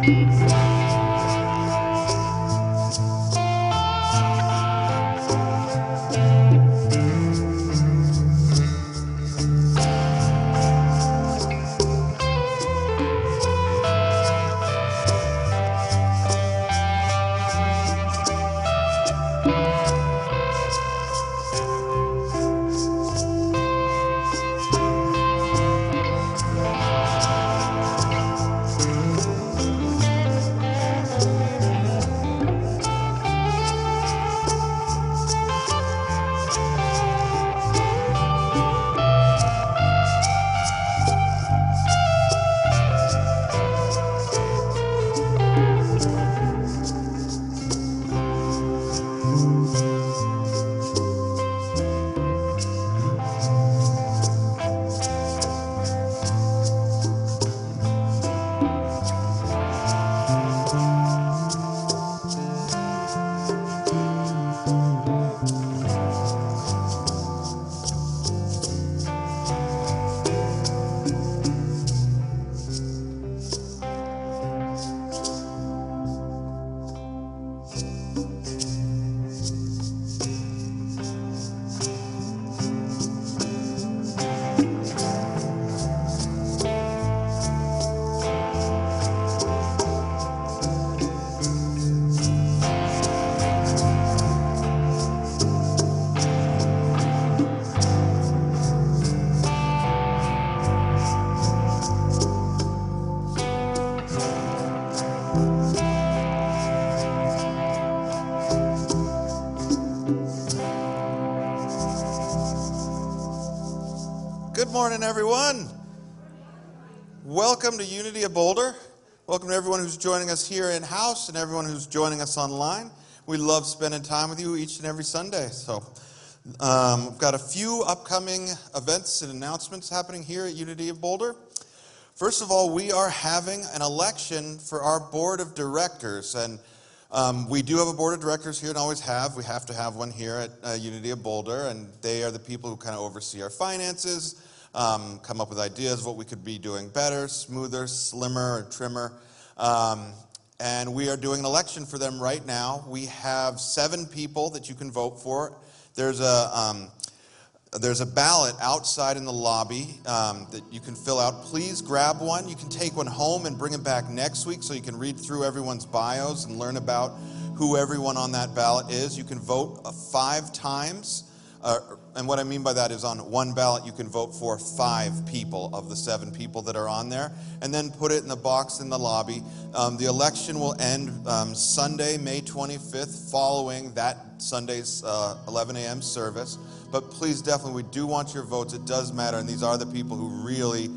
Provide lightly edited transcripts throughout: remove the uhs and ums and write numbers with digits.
Good morning, everyone. Welcome to Unity of Boulder. Welcome to everyone who's joining us here in-house and everyone who's joining us online. We love spending time with you each and every Sunday. So we've got a few upcoming events and announcements happening here at Unity of Boulder. First of all, we are having an election for our board of directors. And we do have a board of directors here and always have. We have to have one here at Unity of Boulder. And they are the people who kind of oversee our finances, come up with ideas of what we could be doing better, smoother, slimmer, or trimmer. And we are doing an election for them right now. We have 7 people that you can vote for. There's a ballot outside in the lobby that you can fill out. Please grab one. You can take one home and bring it back next week so you can read through everyone's bios and learn about who everyone on that ballot is. You can vote 5 times. And what I mean by that is on one ballot you can vote for 5 people of the 7 people that are on there, and then put it in the box in the lobby. The election will end Sunday, May 25th, following that Sunday's 11 a.m. service. But please, definitely, we do want your votes. It does matter, and these are the people who really,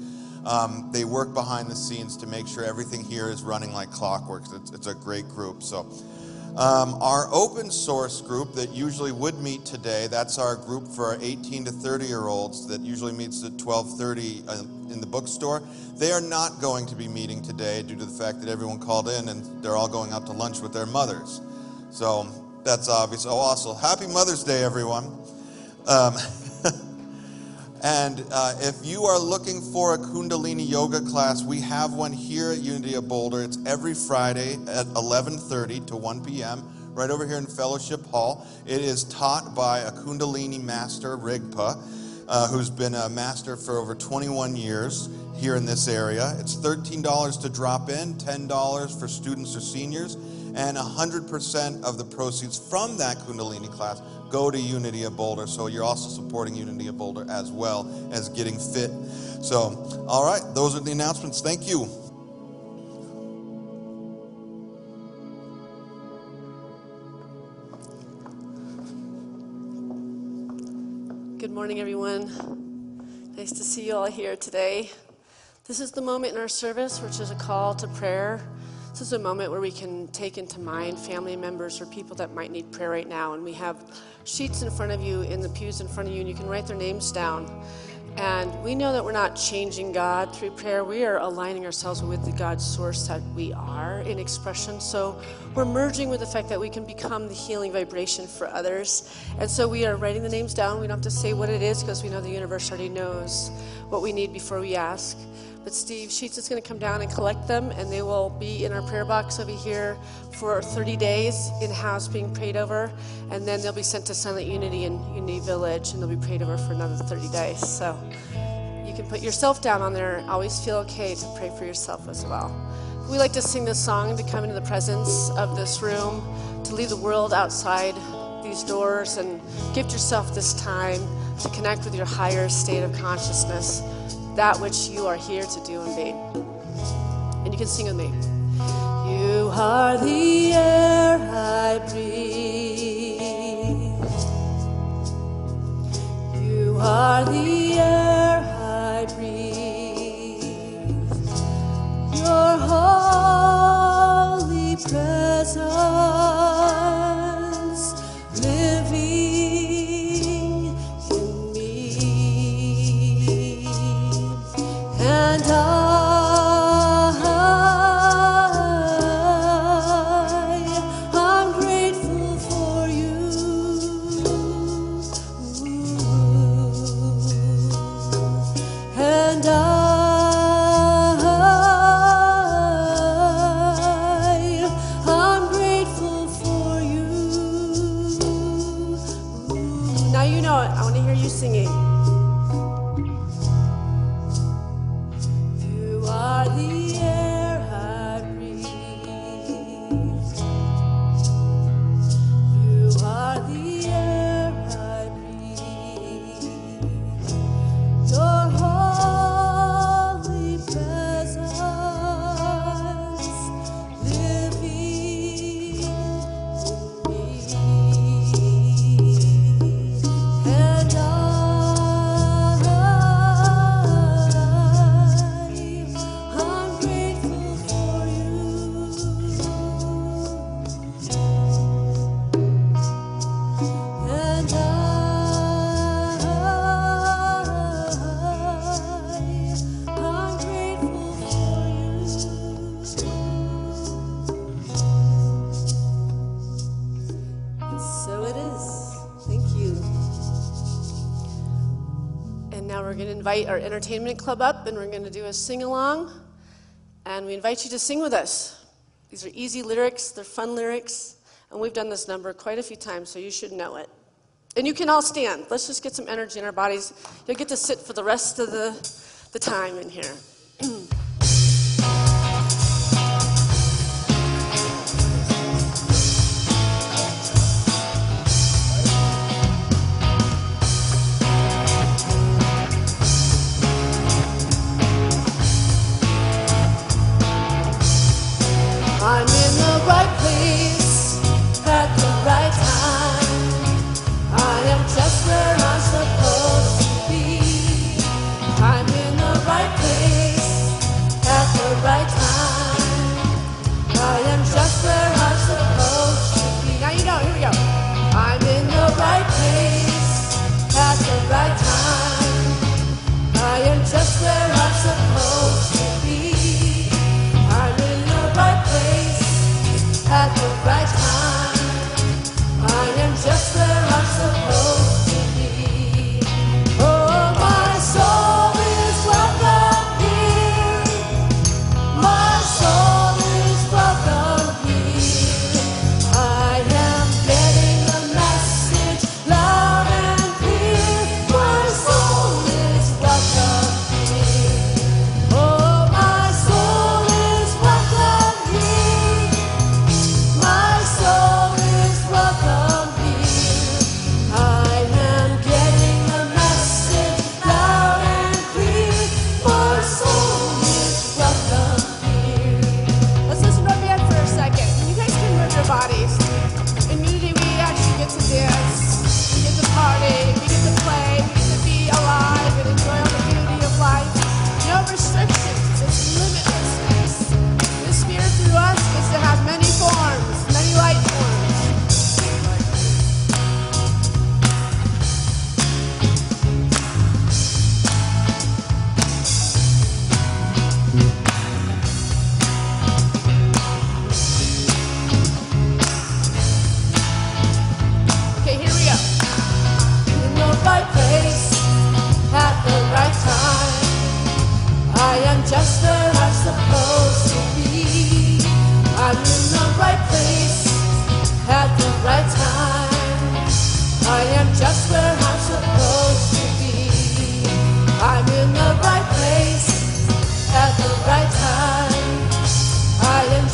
they work behind the scenes to make sure everything here is running like clockwork. It's a great group. So. Our open source group that usually would meet today, that's our group for our 18 to 30-year-olds that usually meets at 12:30 in the bookstore. They are not going to be meeting today due to the fact that everyone called in and they're all going out to lunch with their mothers. So that's obvious. Oh, also, happy Mother's Day, everyone. And if you are looking for a Kundalini yoga class, we have one here at Unity of Boulder. It's every Friday at 11:30 to 1 p.m. right over here in Fellowship Hall. It is taught by a Kundalini master, Rigpa, who's been a master for over 21 years here in this area. It's $13 to drop in, $10 for students or seniors, and 100% of the proceeds from that Kundalini class go to Unity of Boulder. So you're also supporting Unity of Boulder as well as getting fit. So, all right, those are the announcements. Thank you. Good morning, everyone. Nice to see you all here today. This is the moment in our service, which is a call to prayer. This is a moment where we can take into mind family members or people that might need prayer right now. And we have sheets in front of you, in the pews in front of you, and you can write their names down. And we know that we're not changing God through prayer. We are aligning ourselves with the God source that we are in expression. So we're merging with the fact that we can become the healing vibration for others. And so we are writing the names down. We don't have to say what it is because we know the universe already knows what we need before we ask. But Steve Sheets is going to come down and collect them, and they will be in our prayer box over here for 30 days in-house being prayed over, and then they'll be sent to Silent Unity in Unity Village, and they'll be prayed over for another 30 days. So you can put yourself down on there. Always feel okay to pray for yourself as well. We like to sing this song to come into the presence of this room, to leave the world outside these doors, and gift yourself this time to connect with your higher state of consciousness, that which you are here to do and be. And you can sing with me. You are the air I breathe. You are the air I breathe. Your holy presence living in me. And I'm grateful for you. And I'm grateful for you. Now you know it. I want to hear you singing. You are the air I breathe. You are the air I breathe. Your holy presence living in me. And I'm grateful for you. And I'm grateful for you. So it is. Thank you. And now we're going to invite our entertainment club up, and we're going to do a sing-along. And we invite you to sing with us. These are easy lyrics, they're fun lyrics, and we've done this number quite a few times, so you should know it. And you can all stand. Let's just get some energy in our bodies. You'll get to sit for the rest of the time in here. I'm in the right place at the right time. I am just where I'm supposed to be. I'm in the right place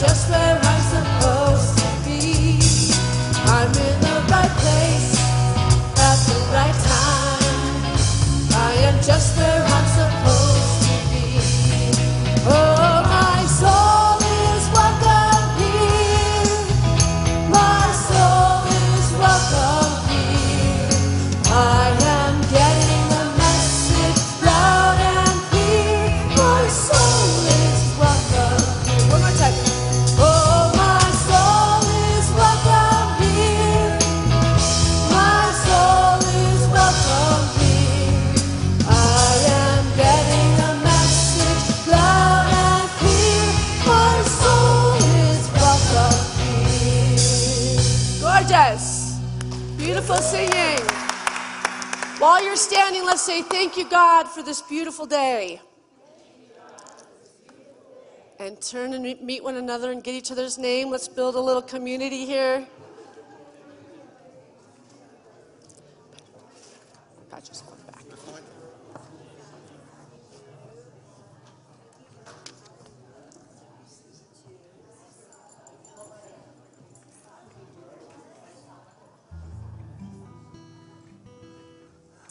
just where I'm supposed to be. I'm in the right place at the right time. I am just where I'm supposed to be. Oh, my soul is welcome here. My soul is welcome here. I am getting the message loud and clear. My soul is welcome here. One more time. Oh, my soul is welcome here. My soul is welcome here. I am getting the message loud and clear. My soul is welcome here. Gorgeous. Beautiful singing. While you're standing, let's say thank you, God, for this beautiful day. And turn and meet one another and get each other's name. Let's build a little community here. God, just going back.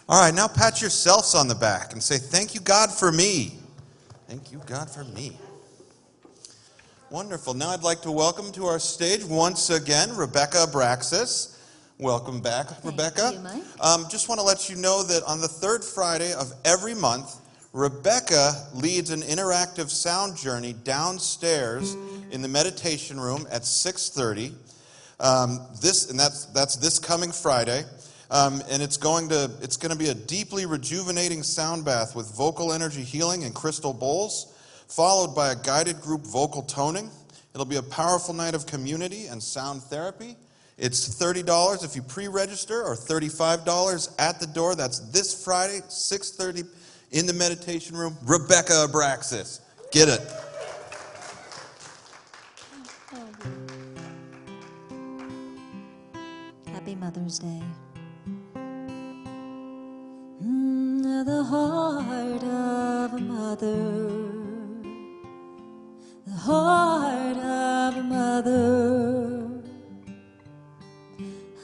All right, now pat yourselves on the back and say, thank you, God, for me. Thank you, God, for me. Wonderful. Now I'd like to welcome to our stage once again Rebecca Abraxas. Welcome back, Rebecca. you, Mike. Just want to let you know that on the third Friday of every month, Rebecca leads an interactive sound journey downstairs in the meditation room at 6:30. That's this coming Friday. And it's going to be a deeply rejuvenating sound bath with vocal energy healing and crystal bowls, followed by a guided group vocal toning. It'll be a powerful night of community and sound therapy. It's $30 if you pre-register or $35 at the door. That's this Friday, 6:30 in the meditation room. Rebecca Abraxas. Get it. Happy Mother's Day. The heart of a mother, the heart of a mother,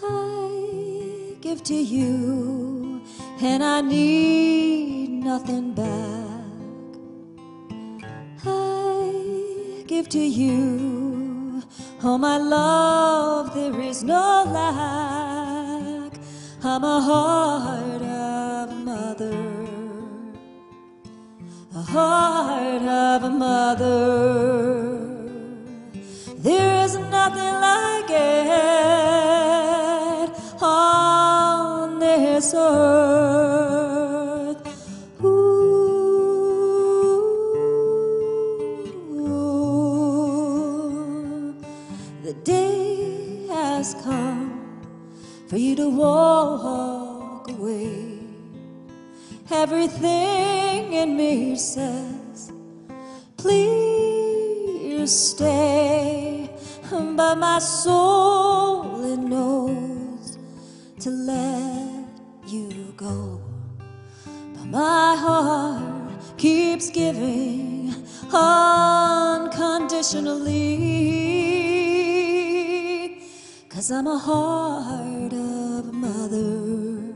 I give to you, and I need nothing back. I give to you, oh my love, there is no lack. I'm a heart of a mother, a heart of a mother. There is nothing like it on this earth. Ooh, the day has come for you to walk away. Everything in me says, please stay. But my soul, it knows to let you go. But my heart keeps giving unconditionally. 'Cause I'm a heart of a mother,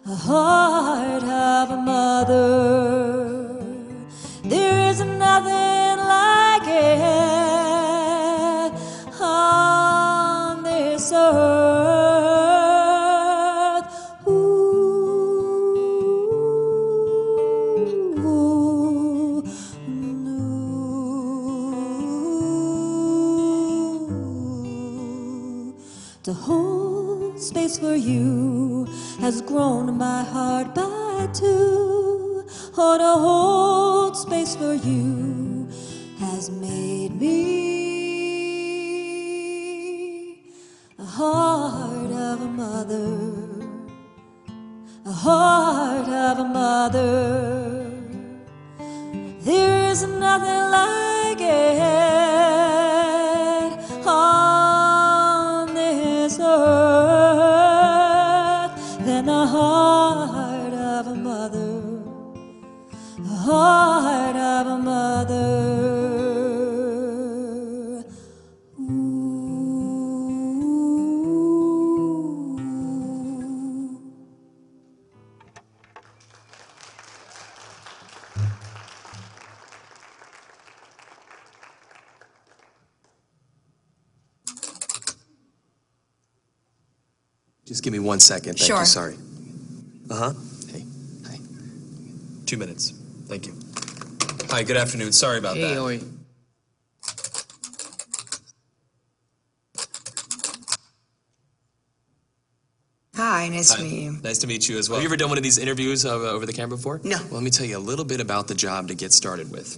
a heart of a mother. There is nothing like it on this earth. Ooh, to hold space for you has grown my heart by two. Oh, to hold space for you has made me a heart of a mother, a heart of a mother. There is nothing like it on this earth than the heart of a mother, a heart of a mother. Just give me 1 second. Thank Sure. you. Sorry. Hey. Hi. 2 minutes. Thank you. Hi, good afternoon. Sorry about that. Oi. Hi, nice Hi. to meet you. Nice to meet you as well. Have you ever done one of these interviews over the camera before? No. Well, let me tell you a little bit about the job to get started with.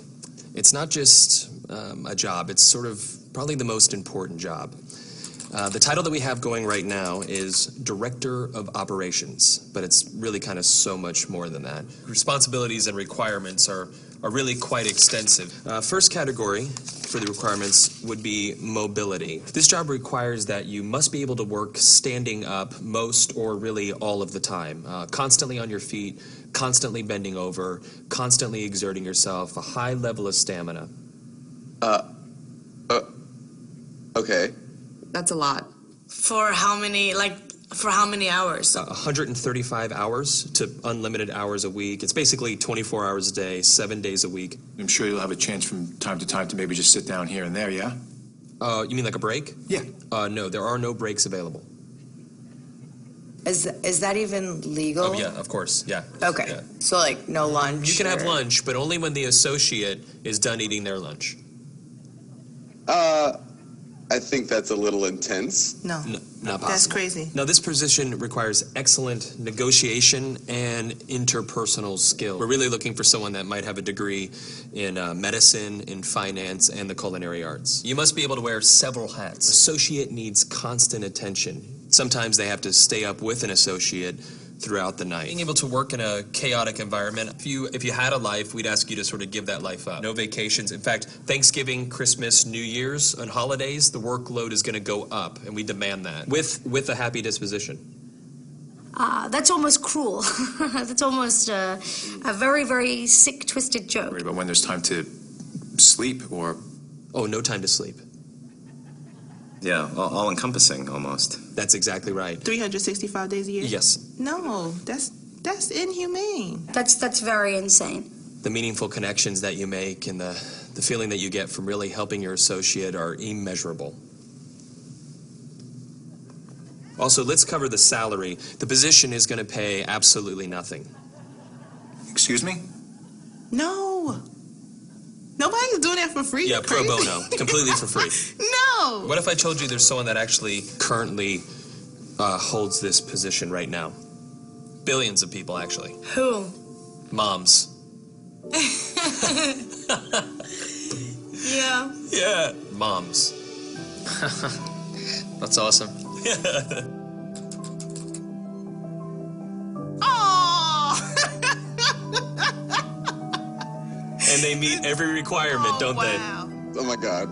It's not just a job, it's sort of probably the most important job. The title that we have going right now is Director of Operations, but it's really kind of so much more than that. Responsibilities and requirements are really quite extensive. First category for the requirements would be mobility. This job requires that you must be able to work standing up most or really all of the time, constantly on your feet, constantly bending over, constantly exerting yourself, a high level of stamina. Okay. That's a lot. For how many hours? 135 hours to unlimited hours a week. It's basically 24 hours a day, 7 days a week. I'm sure you'll have a chance from time to time to maybe just sit down here and there, yeah? You mean like a break? Yeah. No, there are no breaks available. Is that even legal? Oh, yeah, of course, yeah. Okay. Yeah. So, like, no lunch? You can have or- lunch, but only when the associate is done eating their lunch. I think that's a little intense. No. No, not possible. That's crazy. No, this position requires excellent negotiation and interpersonal skill. We're really looking for someone that might have a degree in medicine, in finance, and the culinary arts. You must be able to wear several hats. Associate needs constant attention. Sometimes they have to stay up with an associate throughout the night. Being able to work in a chaotic environment, if you had a life, we'd ask you to sort of give that life up. No vacations. In fact, Thanksgiving, Christmas, New Year's, and holidays, the workload is going to go up, and we demand that with a happy disposition. That's almost cruel. That's almost a very, very sick, twisted joke. But when there's time to sleep or... Oh, no time to sleep. Yeah, all-encompassing almost. That's exactly right. 365 days a year? Yes. No, that's inhumane. That's very insane. The meaningful connections that you make and the feeling that you get from really helping your associate are immeasurable. Also, let's cover the salary. The position is going to pay absolutely nothing. Excuse me? No. Nobody's doing that for free. Yeah, You're pro crazy. bono, completely for free. No. What if I told you there's someone that actually currently holds this position right now? Billions of people, actually. Who? Moms. Yeah. Yeah. Moms. That's awesome. And they meet every requirement, don't they? Oh my God.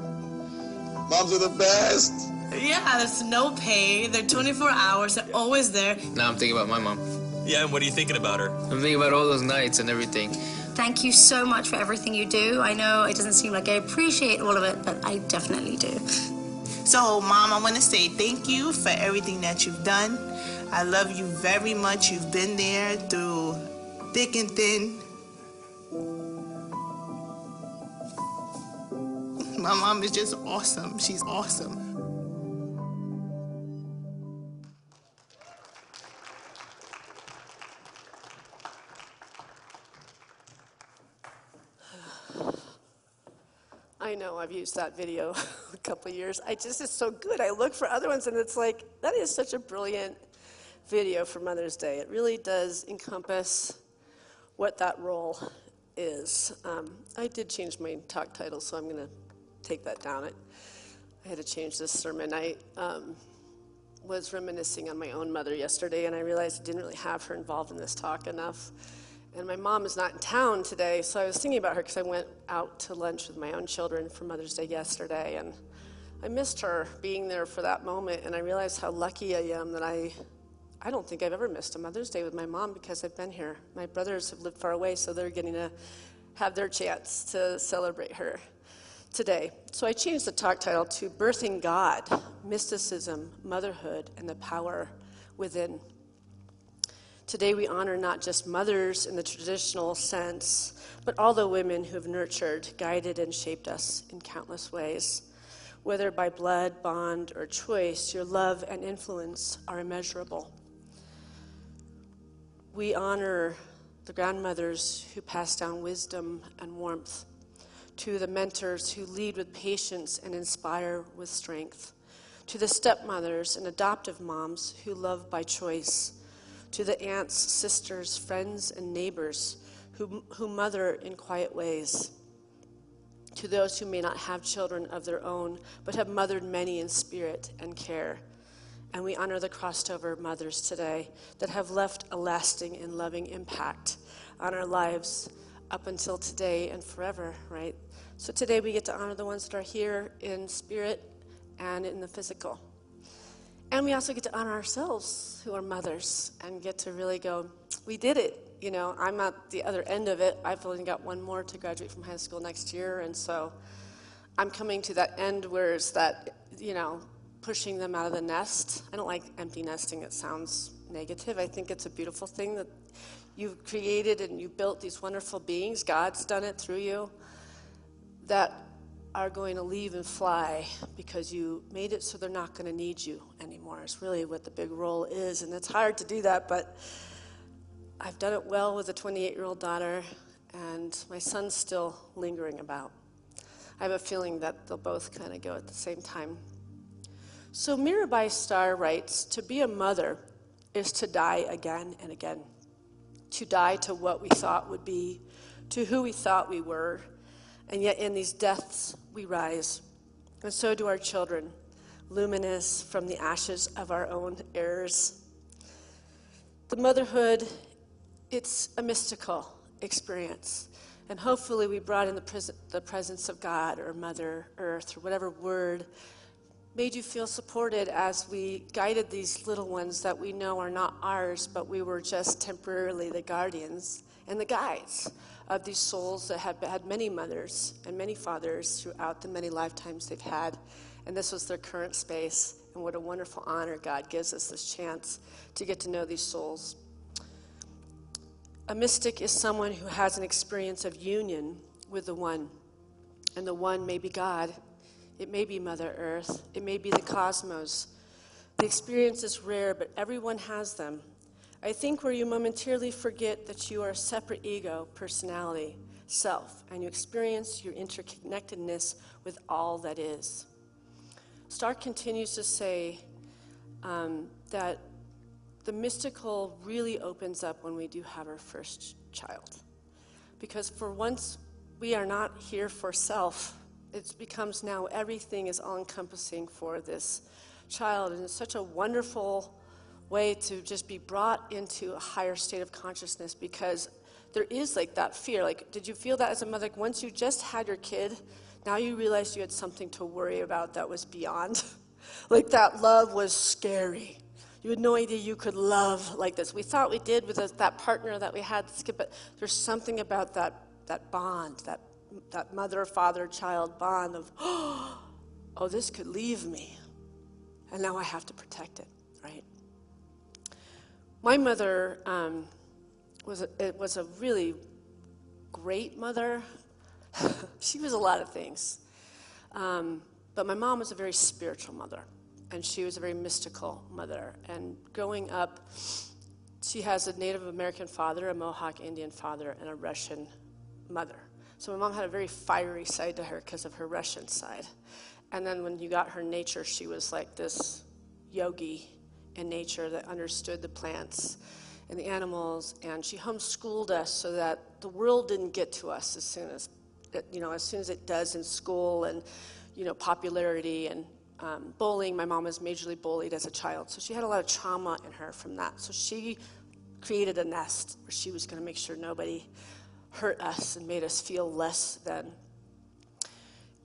Moms are the best. Yeah, there's no pay. They're 24 hours. They're always there. Now I'm thinking about my mom. Yeah, and what are you thinking about her? I'm thinking about all those nights and everything. Thank you so much for everything you do. I know it doesn't seem like I appreciate all of it, but I definitely do. So, Mom, I want to say thank you for everything that you've done. I love you very much. You've been there through thick and thin. My mom is just awesome. She's awesome. I know I've used that video a couple of years. It's so good. I look for other ones, and it's like, that is such a brilliant video for Mother's Day. It really does encompass what that role is. I did change my talk title, so I'm going to take that down. I had to change this sermon. I was reminiscing on my own mother yesterday, and I realized I didn't really have her involved in this talk enough. And my mom is not in town today, so I was thinking about her because I went out to lunch with my own children for Mother's Day yesterday, and I missed her being there for that moment, and I realized how lucky I am that I don't think I've ever missed a Mother's Day with my mom because I've been here. My brothers have lived far away, so they're getting to have their chance to celebrate her today. So I changed the talk title to Birthing God, Mysticism, Motherhood, and the Power Within. Today we honor not just mothers in the traditional sense, but all the women who have nurtured, guided, and shaped us in countless ways. Whether by blood, bond, or choice, your love and influence are immeasurable. We honor the grandmothers who pass down wisdom and warmth, to the mentors who lead with patience and inspire with strength, to the stepmothers and adoptive moms who love by choice, to the aunts, sisters, friends, and neighbors who mother in quiet ways, to those who may not have children of their own but have mothered many in spirit and care. And we honor the crossed over mothers today that have left a lasting and loving impact on our lives up until today and forever, right? So today we get to honor the ones that are here in spirit and in the physical. And we also get to honor ourselves who are mothers and get to really go, we did it. You know, I'm at the other end of it. I've only got one more to graduate from high school next year, and so I'm coming to that end where it's that, you know, pushing them out of the nest. I don't like empty nesting. It sounds negative. I think it's a beautiful thing that you've created and you built these wonderful beings. God's done it through you that are going to leave and fly because you made it so they're not going to need you anymore. It's really what the big role is, and it's hard to do that, but I've done it well with a 28-year-old daughter, and my son's still lingering about. I have a feeling that they'll both kind of go at the same time. So Mirabai Starr writes, to be a mother is to die again and again, to die to what we thought would be, to who we thought we were, and yet in these deaths we rise. And so do our children, luminous from the ashes of our own errors. The motherhood, it's a mystical experience. And hopefully we brought in the presence of God or Mother Earth or whatever word made you feel supported as we guided these little ones that we know are not ours, but we were just temporarily the guardians and the guides of these souls that have had many mothers and many fathers throughout the many lifetimes they've had. And this was their current space. And what a wonderful honor God gives us this chance to get to know these souls. A mystic is someone who has an experience of union with the One. And the One may be God. It may be Mother Earth. It may be the cosmos. The experience is rare, but everyone has them. I think where you momentarily forget that you are a separate ego, personality, self, and you experience your interconnectedness with all that is. Starr continues to say that the mystical really opens up when we do have our first child. Because for once, we are not here for self. It becomes now everything is all-encompassing for this child, and it's such a wonderful way to just be brought into a higher state of consciousness, because there is like that fear. Like, did you feel that as a mother? Like, once you just had your kid, now you realized you had something to worry about that was beyond. Like, that love was scary. You had no idea you could love like this. We thought we did with that partner that we had, but there's something about that bond, that mother, father, child bond of, oh, this could leave me, and now I have to protect it, right? My mother was a really great mother. She was a lot of things. But my mom was a very spiritual mother, and she was a very mystical mother. And growing up, she has a Native American father, a Mohawk Indian father, and a Russian mother. So my mom had a very fiery side to her because of her Russian side. And then when you got her nature, she was like this yogi in nature that understood the plants and the animals, and she homeschooled us so that the world didn't get to us as soon as it does in school, and popularity and bullying. My mom was majorly bullied as a child, so she had a lot of trauma in her from that. So she created a nest where she was going to make sure nobody hurt us and made us feel less than.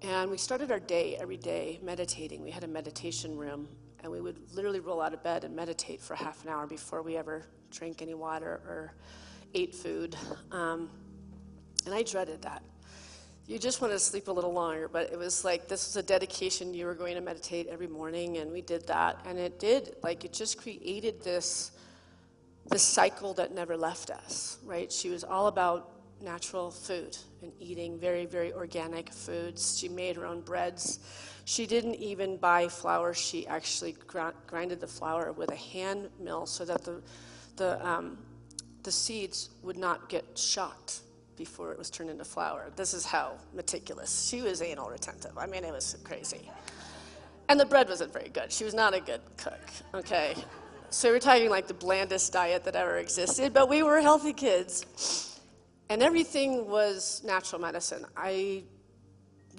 And we started our day every day meditating. We had a meditation room, and we would literally roll out of bed and meditate for half an hour before we ever drank any water or ate food. And I dreaded that. You just wanted to sleep a little longer, but it was like this was a dedication. You were going to meditate every morning, and we did that. And it just created this cycle that never left us, right? She was all about natural food and eating very, very organic foods. She made her own breads. She didn't even buy flour. She actually grinded the flour with a hand mill so that the seeds would not get shocked before it was turned into flour. This is how meticulous. She was anal retentive. I mean, it was crazy. And the bread wasn't very good. She was not a good cook, okay? So we're talking like the blandest diet that ever existed, but we were healthy kids. And everything was natural medicine. I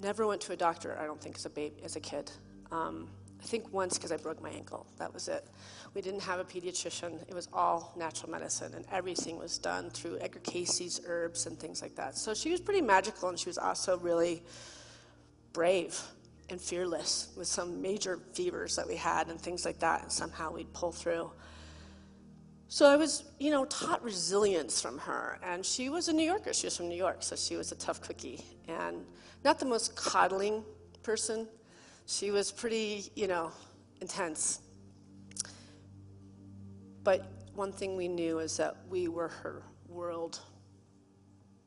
never went to a doctor, I don't think, as a kid. I think once because I broke my ankle. That was it. We didn't have a pediatrician. It was all natural medicine, and everything was done through Edgar Cayce's herbs and things like that. So she was pretty magical, and she was also really brave and fearless with some major fevers that we had and things like that, and somehow we'd pull through. So I was, taught resilience from her, and she was a New Yorker. She was from New York, so she was a tough cookie, and not the most coddling person. She was pretty, intense. But one thing we knew is that we were her world.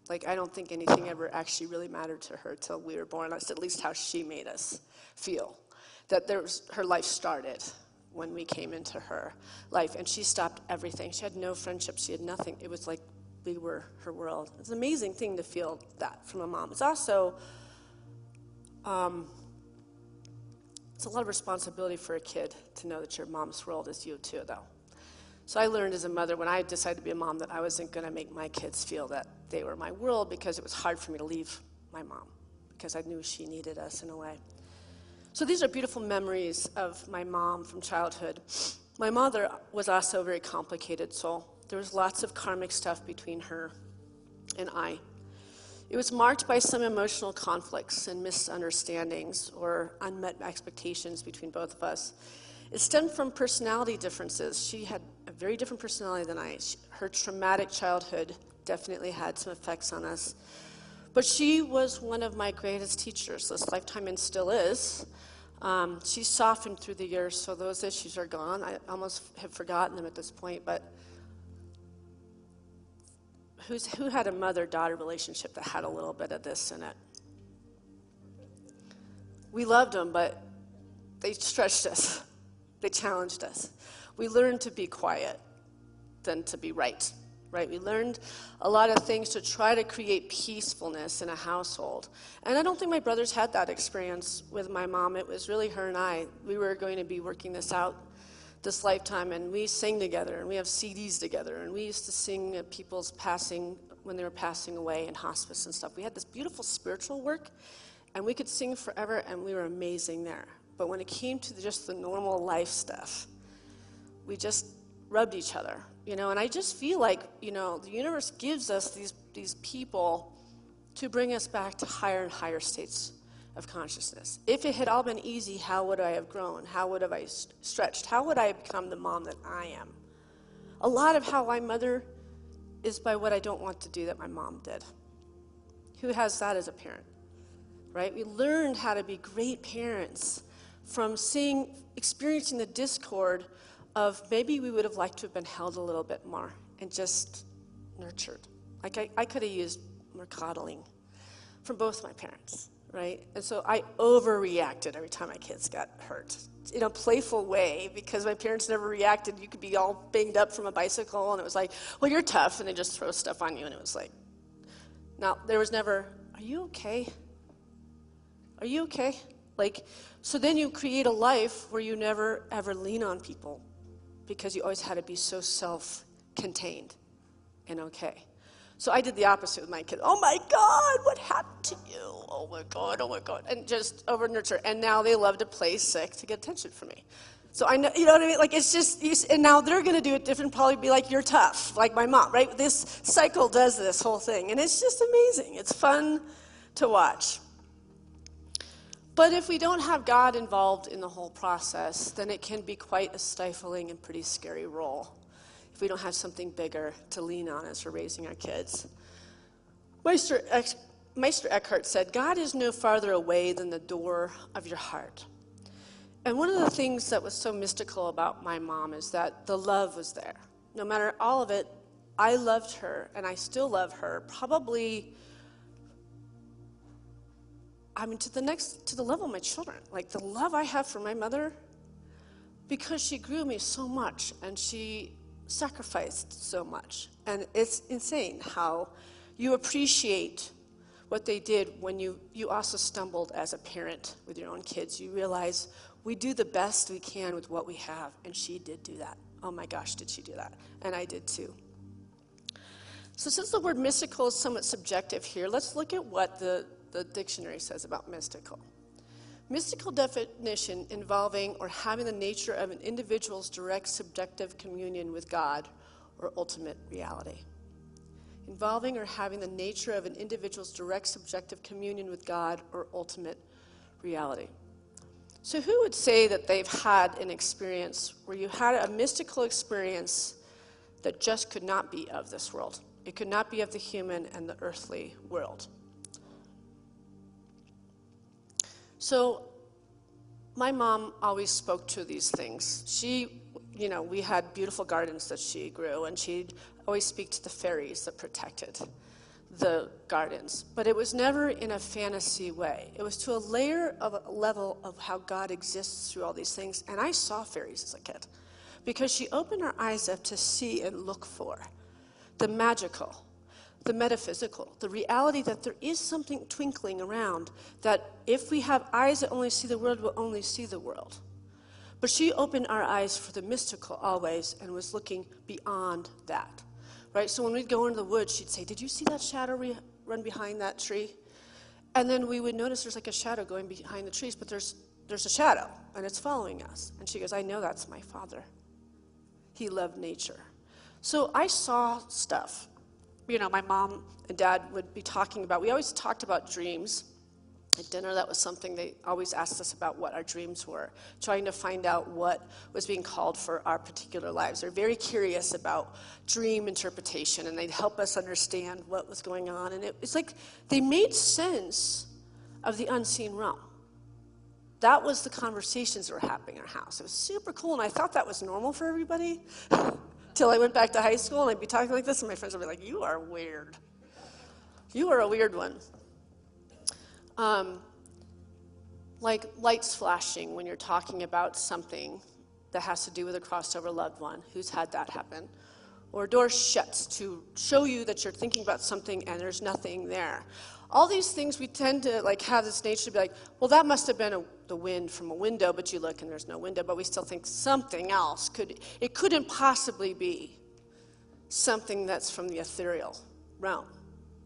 Like, I don't think anything ever actually really mattered to her till we were born. That's at least how she made us feel. That her life started when we came into her life, and she stopped everything. She had no friendships. She had nothing. It was like we were her world. It's an amazing thing to feel that from a mom. It's also, it's a lot of responsibility for a kid to know that your mom's world is you too, though. So I learned as a mother, when I decided to be a mom, that I wasn't going to make my kids feel that they were my world, because it was hard for me to leave my mom, because I knew she needed us in a way. So these are beautiful memories of my mom from childhood. My mother was also a very complicated soul. There was lots of karmic stuff between her and I. It was marked by some emotional conflicts and misunderstandings or unmet expectations between both of us. It stemmed from personality differences. She had a very different personality than I. Her traumatic childhood definitely had some effects on us. But she was one of my greatest teachers this lifetime, and still is. She softened through the years, so those issues are gone. I almost have forgotten them at this point, but who had a mother-daughter relationship that had a little bit of this in it? We loved them, but they stretched us. They challenged us. We learned to be quiet than to be right? We learned a lot of things to try to create peacefulness in a household. And I don't think my brothers had that experience with my mom. It was really her and I. We were going to be working this out this lifetime, and we sing together, and we have CDs together, and we used to sing at people's passing, when they were passing away in hospice and stuff. We had this beautiful spiritual work, and we could sing forever, and we were amazing there. But when it came to just the normal life stuff, we just rubbed each other, and I just feel like, the universe gives us these people to bring us back to higher and higher states of consciousness. If it had all been easy, how would I have grown? How would have I stretched? How would I have become the mom that I am? A lot of how I mother is by what I don't want to do that my mom did. Who has that as a parent, right? We learned how to be great parents from experiencing the discord of maybe we would have liked to have been held a little bit more and just nurtured. Like I could have used more coddling from both my parents, right? And so I overreacted every time my kids got hurt in a playful way, because my parents never reacted. You could be all banged up from a bicycle, and it was like, well, you're tough, and they just throw stuff on you, and it was like, now, there was never, are you okay? Are you okay? So then you create a life where you never, ever lean on people, because you always had to be so self-contained and okay. So I did the opposite with my kids. Oh my God, what happened to you? Oh my God. And just over nurture. And now they love to play sick to get attention from me. So I know, you know what I mean? It's just, and now they're going to do it different, probably be like, you're tough, like my mom, right? This cycle does this whole thing. And it's just amazing. It's fun to watch. But if we don't have God involved in the whole process, then it can be quite a stifling and pretty scary role if we don't have something bigger to lean on as we're raising our kids. Meister Eckhart said, God is no farther away than the door of your heart. And one of the things that was so mystical about my mom is that the love was there. No matter all of it, I loved her, and I still love her, probably, to the level of my children. Like, the love I have for my mother, because she grew me so much, and she sacrificed so much. And it's insane how you appreciate what they did when you also stumbled as a parent with your own kids. You realize we do the best we can with what we have, and she did do that. Oh my gosh, did she do that? And I did too. So since the word mystical is somewhat subjective here, let's look at what the dictionary says about mystical. Mystical definition involving or having the nature of an individual's direct subjective communion with God or ultimate reality. Involving or having the nature of an individual's direct subjective communion with God or ultimate reality. So who would say that they've had an experience where you had a mystical experience that just could not be of this world? It could not be of the human and the earthly world. So my mom always spoke to these things. She, we had beautiful gardens that she grew, and she'd always speak to the fairies that protected the gardens. But it was never in a fantasy way. It was to a level of how God exists through all these things. And I saw fairies as a kid because she opened her eyes up to see and look for the magical, the metaphysical, the reality that there is something twinkling around, that if we have eyes that only see the world, we'll only see the world. But she opened our eyes for the mystical always and was looking beyond that, right? So when we'd go into the woods, she'd say, "Did you see that shadow run behind that tree?" And then we would notice there's like a shadow going behind the trees, but there's a shadow, and it's following us. And she goes, "I know that's my father. He loved nature." So I saw stuff. My mom and dad would be talking about, we always talked about dreams. At dinner, that was something they always asked us about, what our dreams were, trying to find out what was being called for our particular lives. They're very curious about dream interpretation, and they'd help us understand what was going on. And it's like they made sense of the unseen realm. That was the conversations that were happening in our house. It was super cool, and I thought that was normal for everybody. Till I went back to high school, and I'd be talking like this, and my friends would be like, "You are weird. You are a weird one." Like lights flashing when you're talking about something that has to do with a crossover loved one. Who's had that happen? Or door shuts to show you that you're thinking about something and there's nothing there. All these things we tend to have this nature to be like, well, that must have been the wind from a window, but you look and there's no window, but we still think something else. It couldn't possibly be something that's from the ethereal realm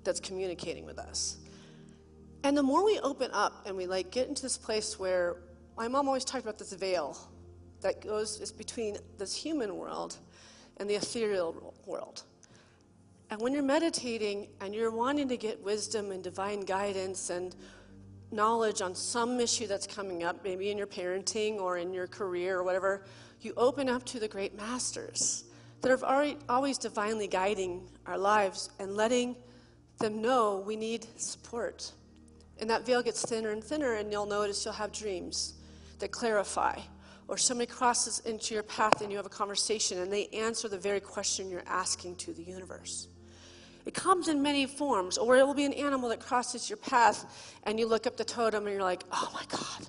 that's communicating with us. And the more we open up and we get into this place where my mom always talked about this veil that is between this human world and the ethereal world. And when you're meditating and you're wanting to get wisdom and divine guidance and knowledge on some issue that's coming up, maybe in your parenting or in your career or whatever, you open up to the great masters that are always divinely guiding our lives and letting them know we need support. And that veil gets thinner and thinner, and you'll notice you'll have dreams that clarify. Or somebody crosses into your path and you have a conversation and they answer the very question you're asking to the universe. It comes in many forms, or it will be an animal that crosses your path and you look up the totem and you're like, "Oh my God,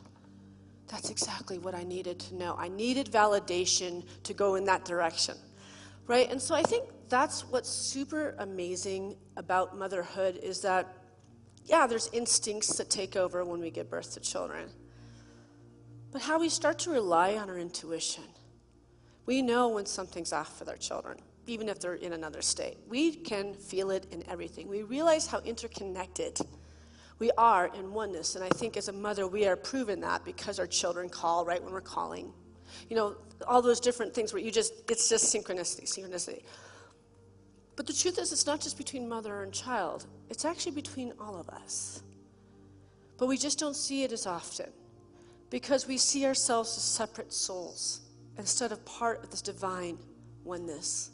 that's exactly what I needed to know. I needed validation to go in that direction." Right? And so I think that's what's super amazing about motherhood is that, yeah, there's instincts that take over when we give birth to children. But how we start to rely on our intuition. We know when something's off with our children, even if they're in another state. We can feel it in everything. We realize how interconnected we are in oneness. And I think as a mother, we are proven that because our children call right when we're calling. All those different things where it's just synchronicity. But the truth is, it's not just between mother and child. It's actually between all of us. But we just don't see it as often because we see ourselves as separate souls instead of part of this divine oneness.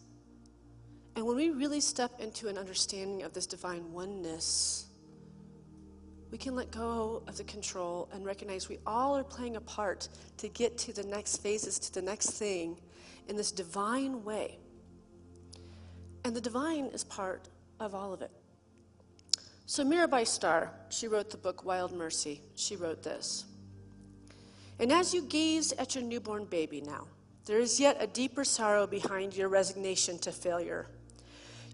And when we really step into an understanding of this divine oneness, we can let go of the control and recognize we all are playing a part to get to the next phases, to the next thing in this divine way. And the divine is part of all of it. So Mirabai Starr, she wrote the book Wild Mercy. She wrote this. And as you gaze at your newborn baby now, there is yet a deeper sorrow behind your resignation to failure.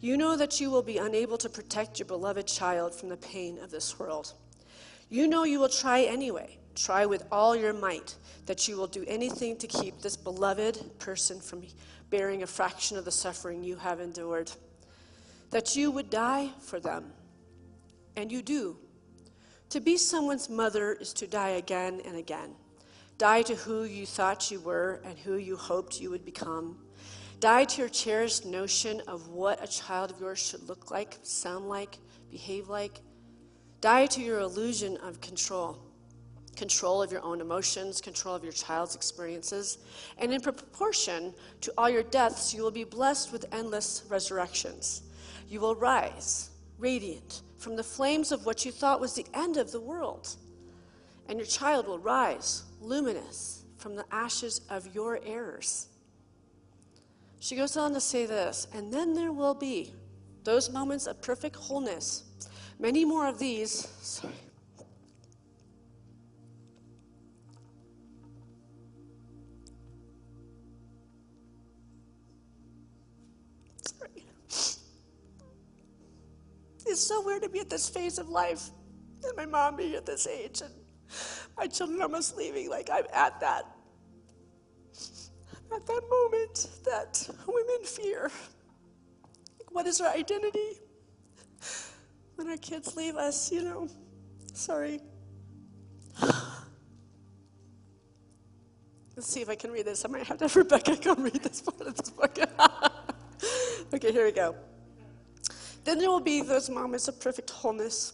You know that you will be unable to protect your beloved child from the pain of this world. You know you will try anyway, try with all your might, that you will do anything to keep this beloved person from bearing a fraction of the suffering you have endured. That you would die for them. And you do. To be someone's mother is to die again and again. Die to who you thought you were and who you hoped you would become. Die to your cherished notion of what a child of yours should look like, sound like, behave like. Die to your illusion of control. Control of your own emotions, control of your child's experiences. And in proportion to all your deaths, you will be blessed with endless resurrections. You will rise, radiant, from the flames of what you thought was the end of the world. And your child will rise, luminous, from the ashes of your errors. She goes on to say this, and then there will be those moments of perfect wholeness. Many more of these, sorry. It's so weird to be at this phase of life, and my mom being at this age, and my children almost leaving. Like, I'm at that moment that women fear. Like, what is our identity when our kids leave us, you know? Sorry. Let's see if I can read this. I might have to have Rebecca come read this part of this book. Okay, here we go. Then there will be those moments of perfect wholeness,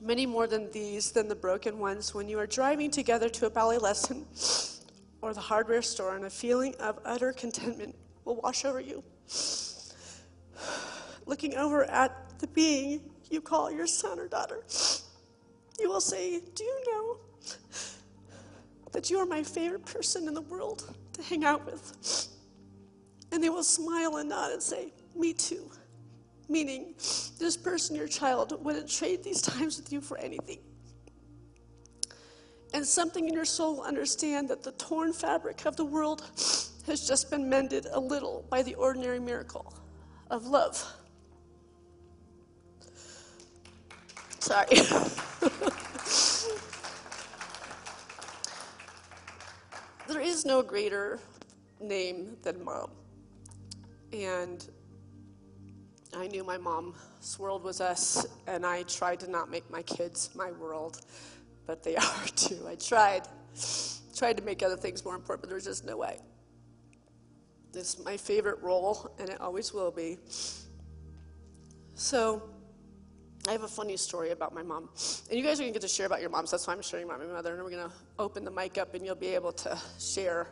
many more than these, than the broken ones, when you are driving together to a ballet lesson or the hardware store, and a feeling of utter contentment will wash over you. Looking over at the being you call your son or daughter, you will say, do you know that you are my favorite person in the world to hang out with? And they will smile and nod and say, me too. Meaning, this person, your child, wouldn't trade these times with you for anything. And something in your soul will understand that the torn fabric of the world has just been mended a little by the ordinary miracle of love. Sorry. There is no greater name than Mom. And I knew my mom's world was us, and I tried to not make my kids my world, but they are too. I tried to make other things more important, but there's just no way. This is my favorite role, and it always will be. So I have a funny story about my mom. And you guys are going to get to share about your moms. That's why I'm sharing about my mother. And we're going to open the mic up, and you'll be able to share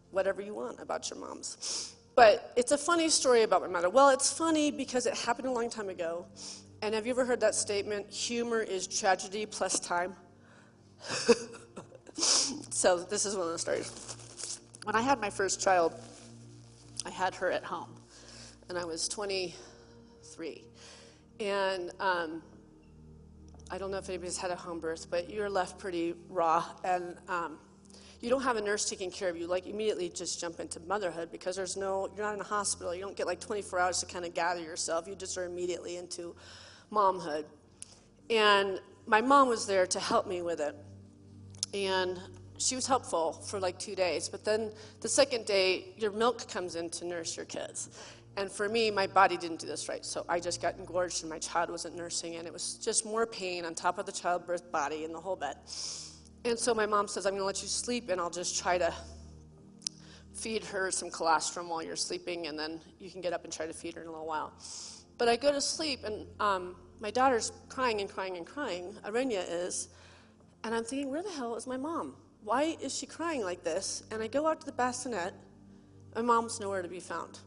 whatever you want about your moms. But it's a funny story about my mother. Well, it's funny because it happened a long time ago. And have you ever heard that statement, humor is tragedy plus time? So this is one of the stories. When I had my first child, I had her at home. And I was 23. And I don't know if anybody's had a home birth, but you're left pretty raw. And you don't have a nurse taking care of you, like immediately just jump into motherhood because you're not in a hospital. You don't get like 24 hours to kind of gather yourself. You just are immediately into momhood. And my mom was there to help me with it. And she was helpful for like 2 days. But then the second day, your milk comes in to nurse your kids. And for me, my body didn't do this right. So I just got engorged and my child wasn't nursing. And it was just more pain on top of the childbirth body and the whole bed. And so my mom says, I'm going to let you sleep, and I'll just try to feed her some colostrum while you're sleeping, and then you can get up and try to feed her in a little while. But I go to sleep, and my daughter's crying and crying and crying. Arenya is. And I'm thinking, where the hell is my mom? Why is she crying like this? And I go out to the bassinet. My mom's nowhere to be found.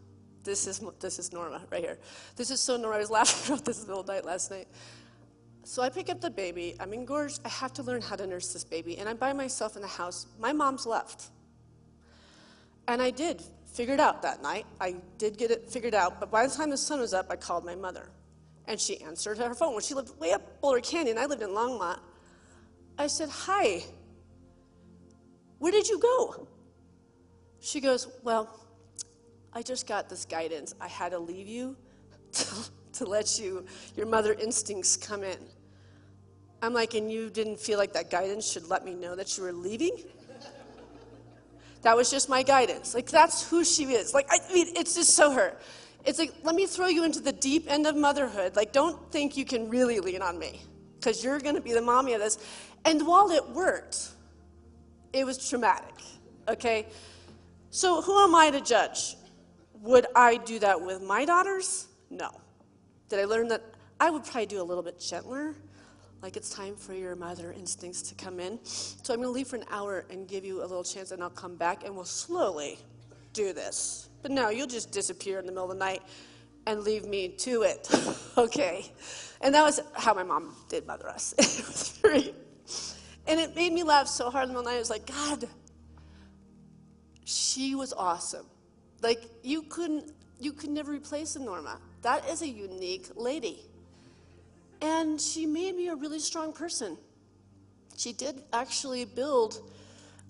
This is Norma right here. This is so Norma. I was laughing about this the whole night last night. So I pick up the baby. I'm engorged. I have to learn how to nurse this baby. And I'm by myself in the house. My mom's left. And I did figured out that night. I did get it figured out, but by the time the sun was up, I called my mother. And she answered her phone. When she lived way up Boulder Canyon, I lived in Longmont. I said, "Hi, where did you go?" She goes, "Well, I just got this guidance. I had to leave you to let your mother instincts come in." I'm like, "And you didn't feel like that guidance should let me know that you were leaving?" That was just my guidance. Like, that's who she is. Like, I mean, it's just so her. It's like, let me throw you into the deep end of motherhood. Like, don't think you can really lean on me, because you're going to be the mommy of this. And while it worked, it was traumatic, okay? So who am I to judge? Would I do that with my daughters? No. Did I learn that I would probably do a little bit gentler? Like, it's time for your mother instincts to come in. So I'm going to leave for an hour and give you a little chance, and I'll come back, and we'll slowly do this. But no, you'll just disappear in the middle of the night and leave me to it, okay? And that was how my mom did mother us. It was very, and it made me laugh so hard in the middle of the night. I was like, God, she was awesome. Like, you could never replace a Norma. That is a unique lady. And she made me a really strong person. She did actually build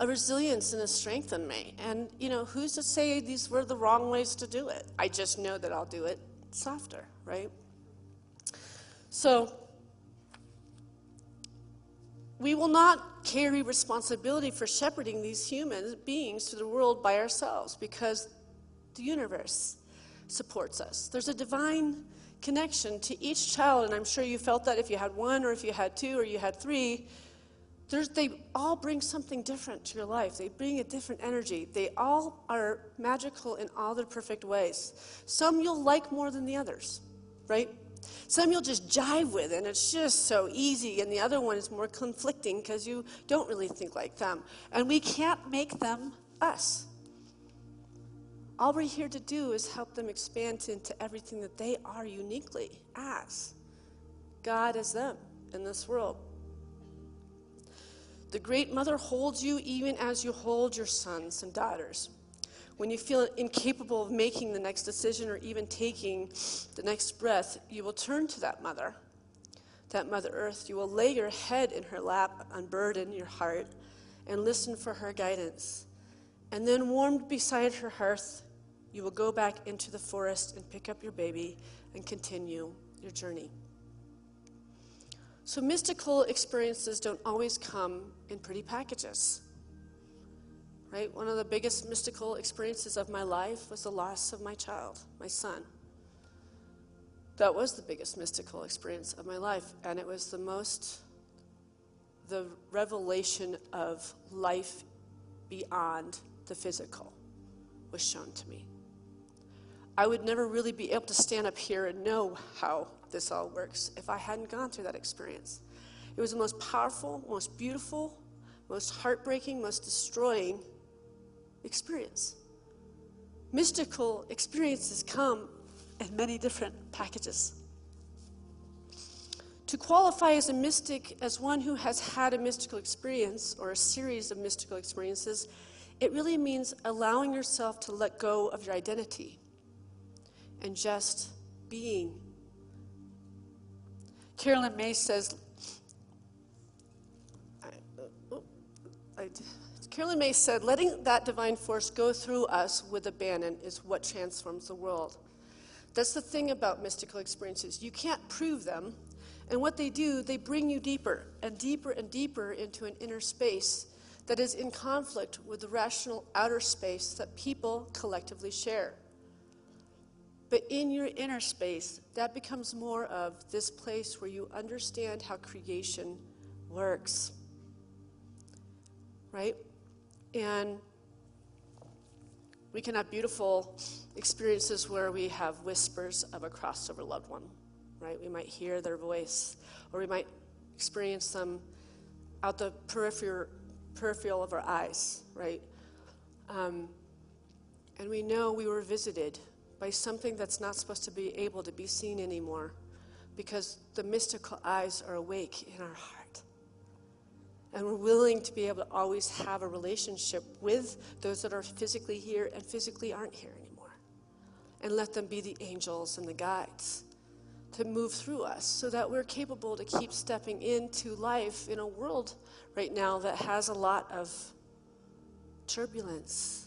a resilience and a strength in me. And, who's to say these were the wrong ways to do it? I just know that I'll do it softer, right? So, we will not carry responsibility for shepherding these human beings through the world by ourselves, because the universe supports us. There's a divine connection to each child, and I'm sure you felt that if you had one, or if you had two, or you had three. They all bring something different to your life. They bring a different energy. They all are magical in all their perfect ways. Some you'll like more than the others, right? Some you'll just jive with, and it's just so easy, and the other one is more conflicting because you don't really think like them. And we can't make them us. All we're here to do is help them expand into everything that they are uniquely as. God as them in this world. The Great Mother holds you even as you hold your sons and daughters. When you feel incapable of making the next decision or even taking the next breath, you will turn to that Mother Earth. You will lay your head in her lap, unburden your heart, and listen for her guidance. And then, warmed beside her hearth, you will go back into the forest and pick up your baby and continue your journey. So mystical experiences don't always come in pretty packages, right? One of the biggest mystical experiences of my life was the loss of my child, my son. That was the biggest mystical experience of my life, and it was the revelation of life beyond the physical was shown to me. I would never really be able to stand up here and know how this all works if I hadn't gone through that experience. It was the most powerful, most beautiful, most heartbreaking, most destroying experience. Mystical experiences come in many different packages. To qualify as a mystic, as one who has had a mystical experience or a series of mystical experiences, it really means allowing yourself to let go of your identity and just being. Carolyn May says, Carolyn May said, letting that divine force go through us with abandon is what transforms the world. That's the thing about mystical experiences. You can't prove them, and what they do, they bring you deeper and deeper and deeper into an inner space that is in conflict with the rational outer space that people collectively share. But in your inner space, that becomes more of this place where you understand how creation works, right? And we can have beautiful experiences where we have whispers of a crossover loved one, right? We might hear their voice, or we might experience them out the peripheral of our eyes, right? And we know we were visited by something that's not supposed to be able to be seen anymore, because the mystical eyes are awake in our heart. And we're willing to be able to always have a relationship with those that are physically here and physically aren't here anymore. And let them be the angels and the guides to move through us so that we're capable to keep stepping into life in a world right now that has a lot of turbulence.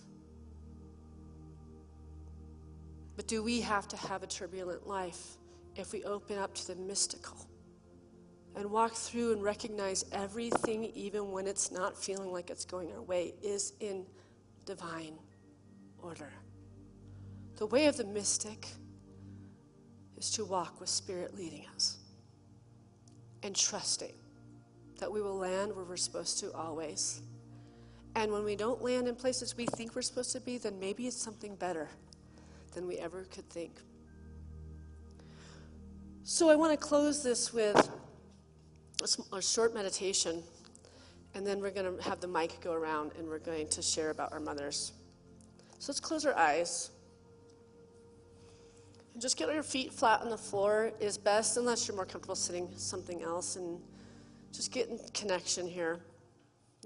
But do we have to have a turbulent life if we open up to the mystical and walk through and recognize everything, even when it's not feeling like it's going our way, is in divine order? The way of the mystic is to walk with Spirit leading us and trusting that we will land where we're supposed to always. And when we don't land in places we think we're supposed to be, then maybe it's something better than we ever could think. So I want to close this with a short meditation, and then we're going to have the mic go around and we're going to share about our mothers. So let's close our eyes. And just get your feet flat on the floor is best, unless you're more comfortable sitting something else, and just get in connection here.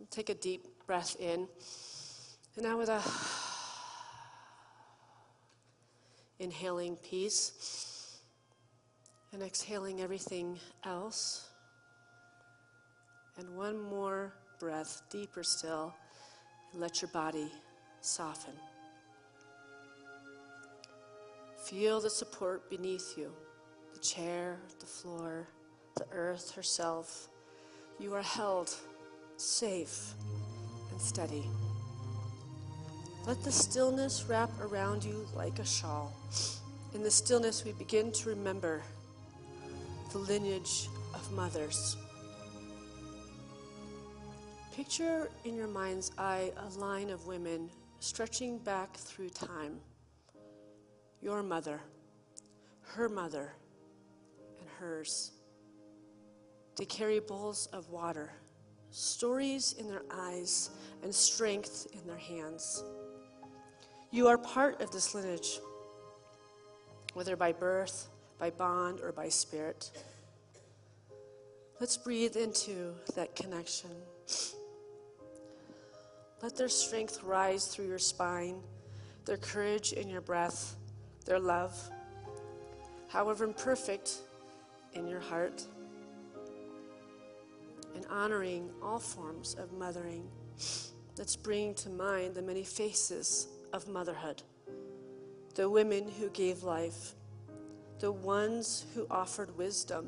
Take a deep breath in. And now with a inhaling peace and exhaling everything else. And one more breath, deeper still, and let your body soften. Feel the support beneath you, the chair, the floor, the earth herself. You are held safe and steady. Let the stillness wrap around you like a shawl. In the stillness, we begin to remember the lineage of mothers. Picture in your mind's eye a line of women stretching back through time. Your mother, her mother, and hers. They carry bowls of water, stories in their eyes, and strength in their hands. You are part of this lineage, whether by birth, by bond, or by spirit. Let's breathe into that connection. Let their strength rise through your spine, their courage in your breath, their love, however imperfect, in your heart. And honoring all forms of mothering, let's bring to mind the many faces of motherhood, the women who gave life, the ones who offered wisdom,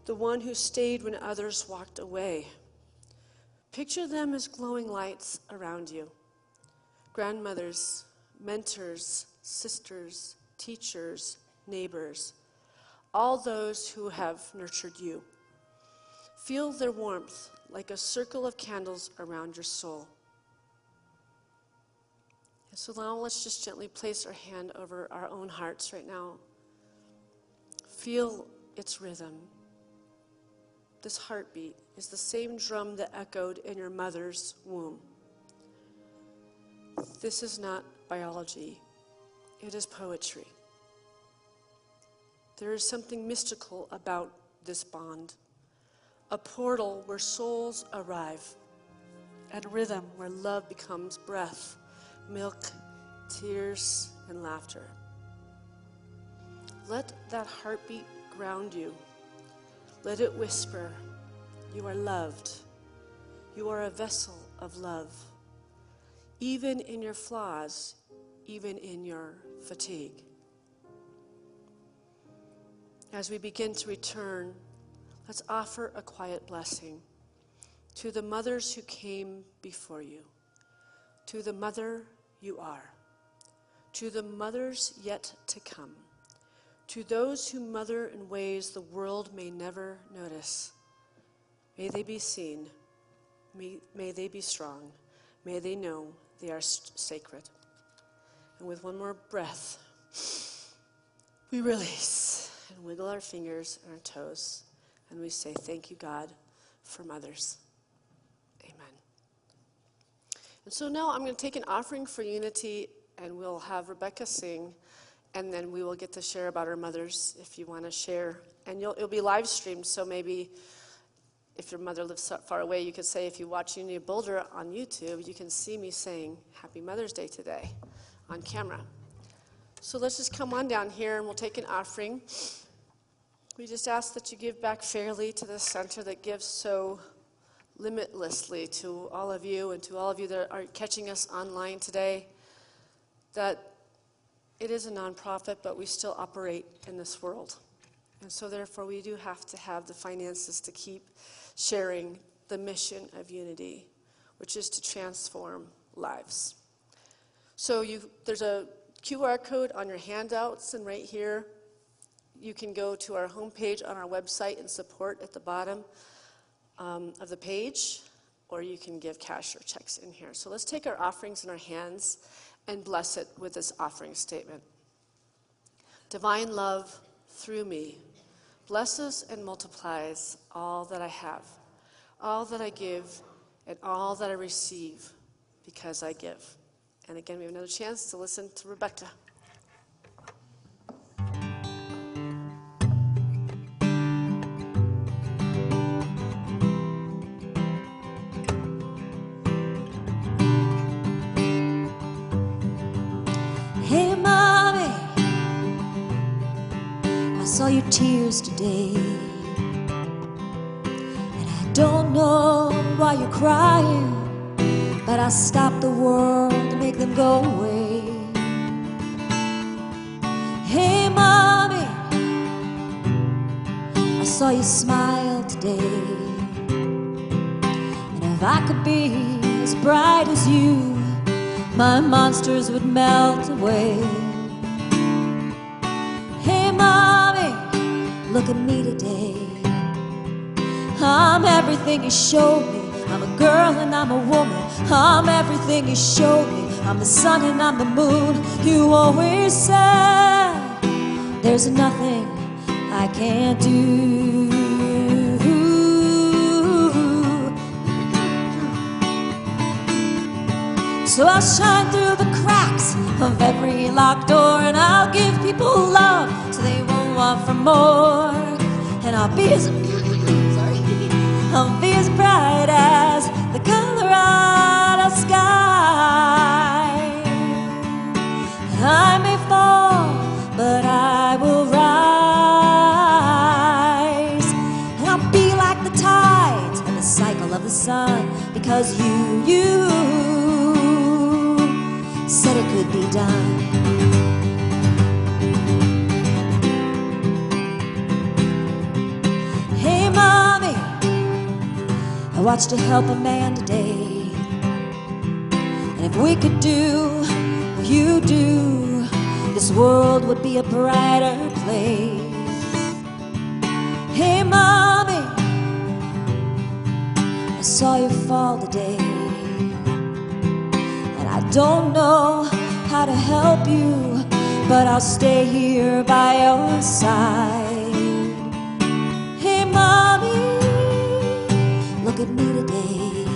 the one who stayed when others walked away. Picture them as glowing lights around you. Grandmothers, mentors, sisters, teachers, neighbors, all those who have nurtured you. Feel their warmth like a circle of candles around your soul. And so now let's just gently place our hand over our own hearts right now. Feel its rhythm. This heartbeat is the same drum that echoed in your mother's womb. This is not biology. It is poetry. There is something mystical about this bond. A portal where souls arrive, and a rhythm where love becomes breath, milk, tears, and laughter. Let that heartbeat ground you. Let it whisper, you are loved. You are a vessel of love. Even in your flaws, even in your fatigue. As we begin to return, let's offer a quiet blessing to the mothers who came before you, to the mother you are, to the mothers yet to come, to those who mother in ways the world may never notice. May they be seen, may they be strong, may they know they are sacred. And with one more breath, we release and wiggle our fingers and our toes, and we say, thank you, God, for mothers. Amen. And so now I'm going to take an offering for unity, and we'll have Rebecca sing, and then we will get to share about our mothers if you want to share. And it'll be live streamed, so maybe if your mother lives so far away, you could say, if you watch Unity of Boulder on YouTube, you can see me saying Happy Mother's Day today on camera. So let's just come on down here and we'll take an offering. We just ask that you give back fairly to the center that gives so limitlessly to all of you and to all of you that are catching us online today, that it is a nonprofit, but we still operate in this world. And so therefore we do have to have the finances to keep sharing the mission of Unity, which is to transform lives. So there's a QR code on your handouts, and right here you can go to our homepage on our website and support at the bottom of the page, or you can give cash or checks in here. So let's take our offerings in our hands and bless it with this offering statement. Divine love through me blesses and multiplies all that I have, all that I give, and all that I receive because I give. And again, we have another chance to listen to Rebecca. Hey, Mommy, I saw your tears today, and I don't know why you're crying, but I stopped the world to make them go away. Hey, Mommy, I saw you smile today, and if I could be as bright as you, my monsters would melt away. Hey, Mommy, look at me today. I'm everything you showed me. I'm a girl and I'm a woman. I'm everything you showed me. I'm the sun and I'm the moon. You always said there's nothing I can't do. So I'll shine through the cracks of every locked door, and I'll give people love so they won't want for more. And I'll be as I'll be as bright as the Colorado sky. I may fall, but I will rise. And I'll be like the tides and the cycle of the sun, because you said it could be done. Hey, Mommy, I watched you help a man today, and if we could do what you do, this world would be a brighter place. Hey, Mommy, I saw you fall today, and I don't know how to help you, but I'll stay here by your side. Hey, Mommy, look at me today.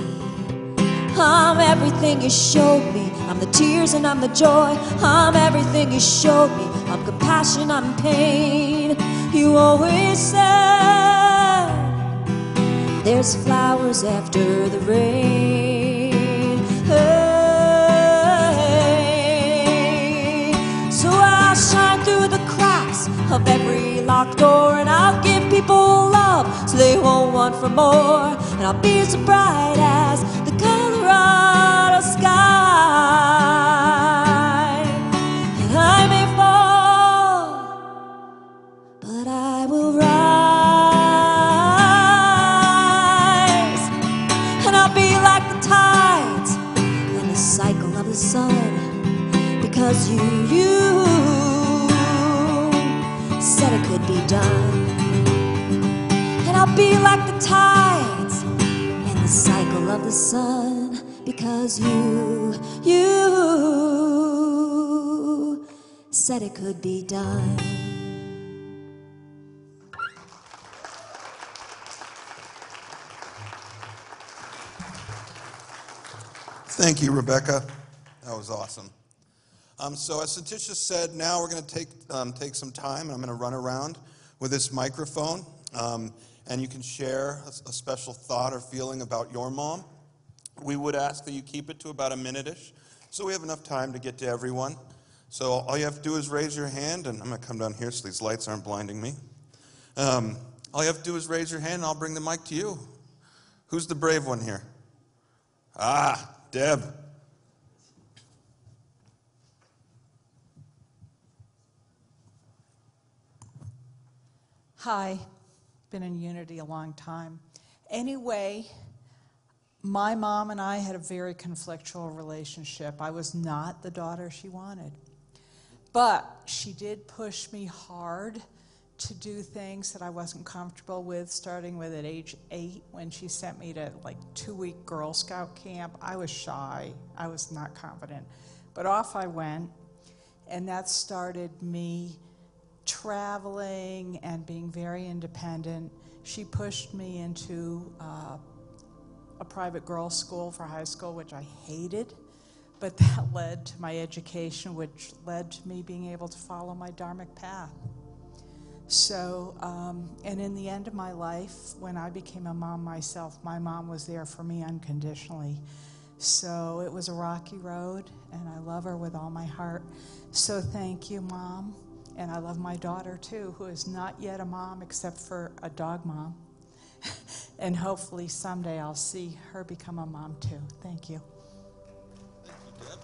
I'm everything you showed me. I'm the tears and I'm the joy. I'm everything you showed me. I'm compassion, I'm pain. You always said there's flowers after the rain. Hey. So I'll shine through the cracks of every locked door, and I'll give people love so they won't want for more. And I'll be as bright as the Colorado sky. And I may fall, but I will rise. And I'll be like the tides and the cycle of the sun, because you said it could be done. And I'll be like the tides and the cycle of the sun, because you said it could be done. Thank you, Rebecca. That was awesome. So as Syntysche said, now we're going to take some time, and I'm going to run around with this microphone. and you can share a special thought or feeling about your mom. We would ask that you keep it to about a minute-ish, so we have enough time to get to everyone. So all you have to do is raise your hand, and I'm going to come down here so these lights aren't blinding me. All you have to do is raise your hand, and I'll bring the mic to you. Who's the brave one here? Ah, Deb. Hi, been in Unity a long time. Anyway, my mom and I had a very conflictual relationship. I was not the daughter she wanted. But she did push me hard to do things that I wasn't comfortable with, starting with at age 8 when she sent me to like 2-week Girl Scout camp. I was shy. I was not confident. But off I went, and that started me traveling and being very independent. She pushed me into a private girls' school for high school, which I hated, but that led to my education, which led to me being able to follow my dharmic path. So, and in the end of my life, when I became a mom myself, my mom was there for me unconditionally. So it was a rocky road, and I love her with all my heart. So thank you, Mom. And I love my daughter, too, who is not yet a mom except for a dog mom. And hopefully someday I'll see her become a mom, too. Thank you. Thank you, Deb.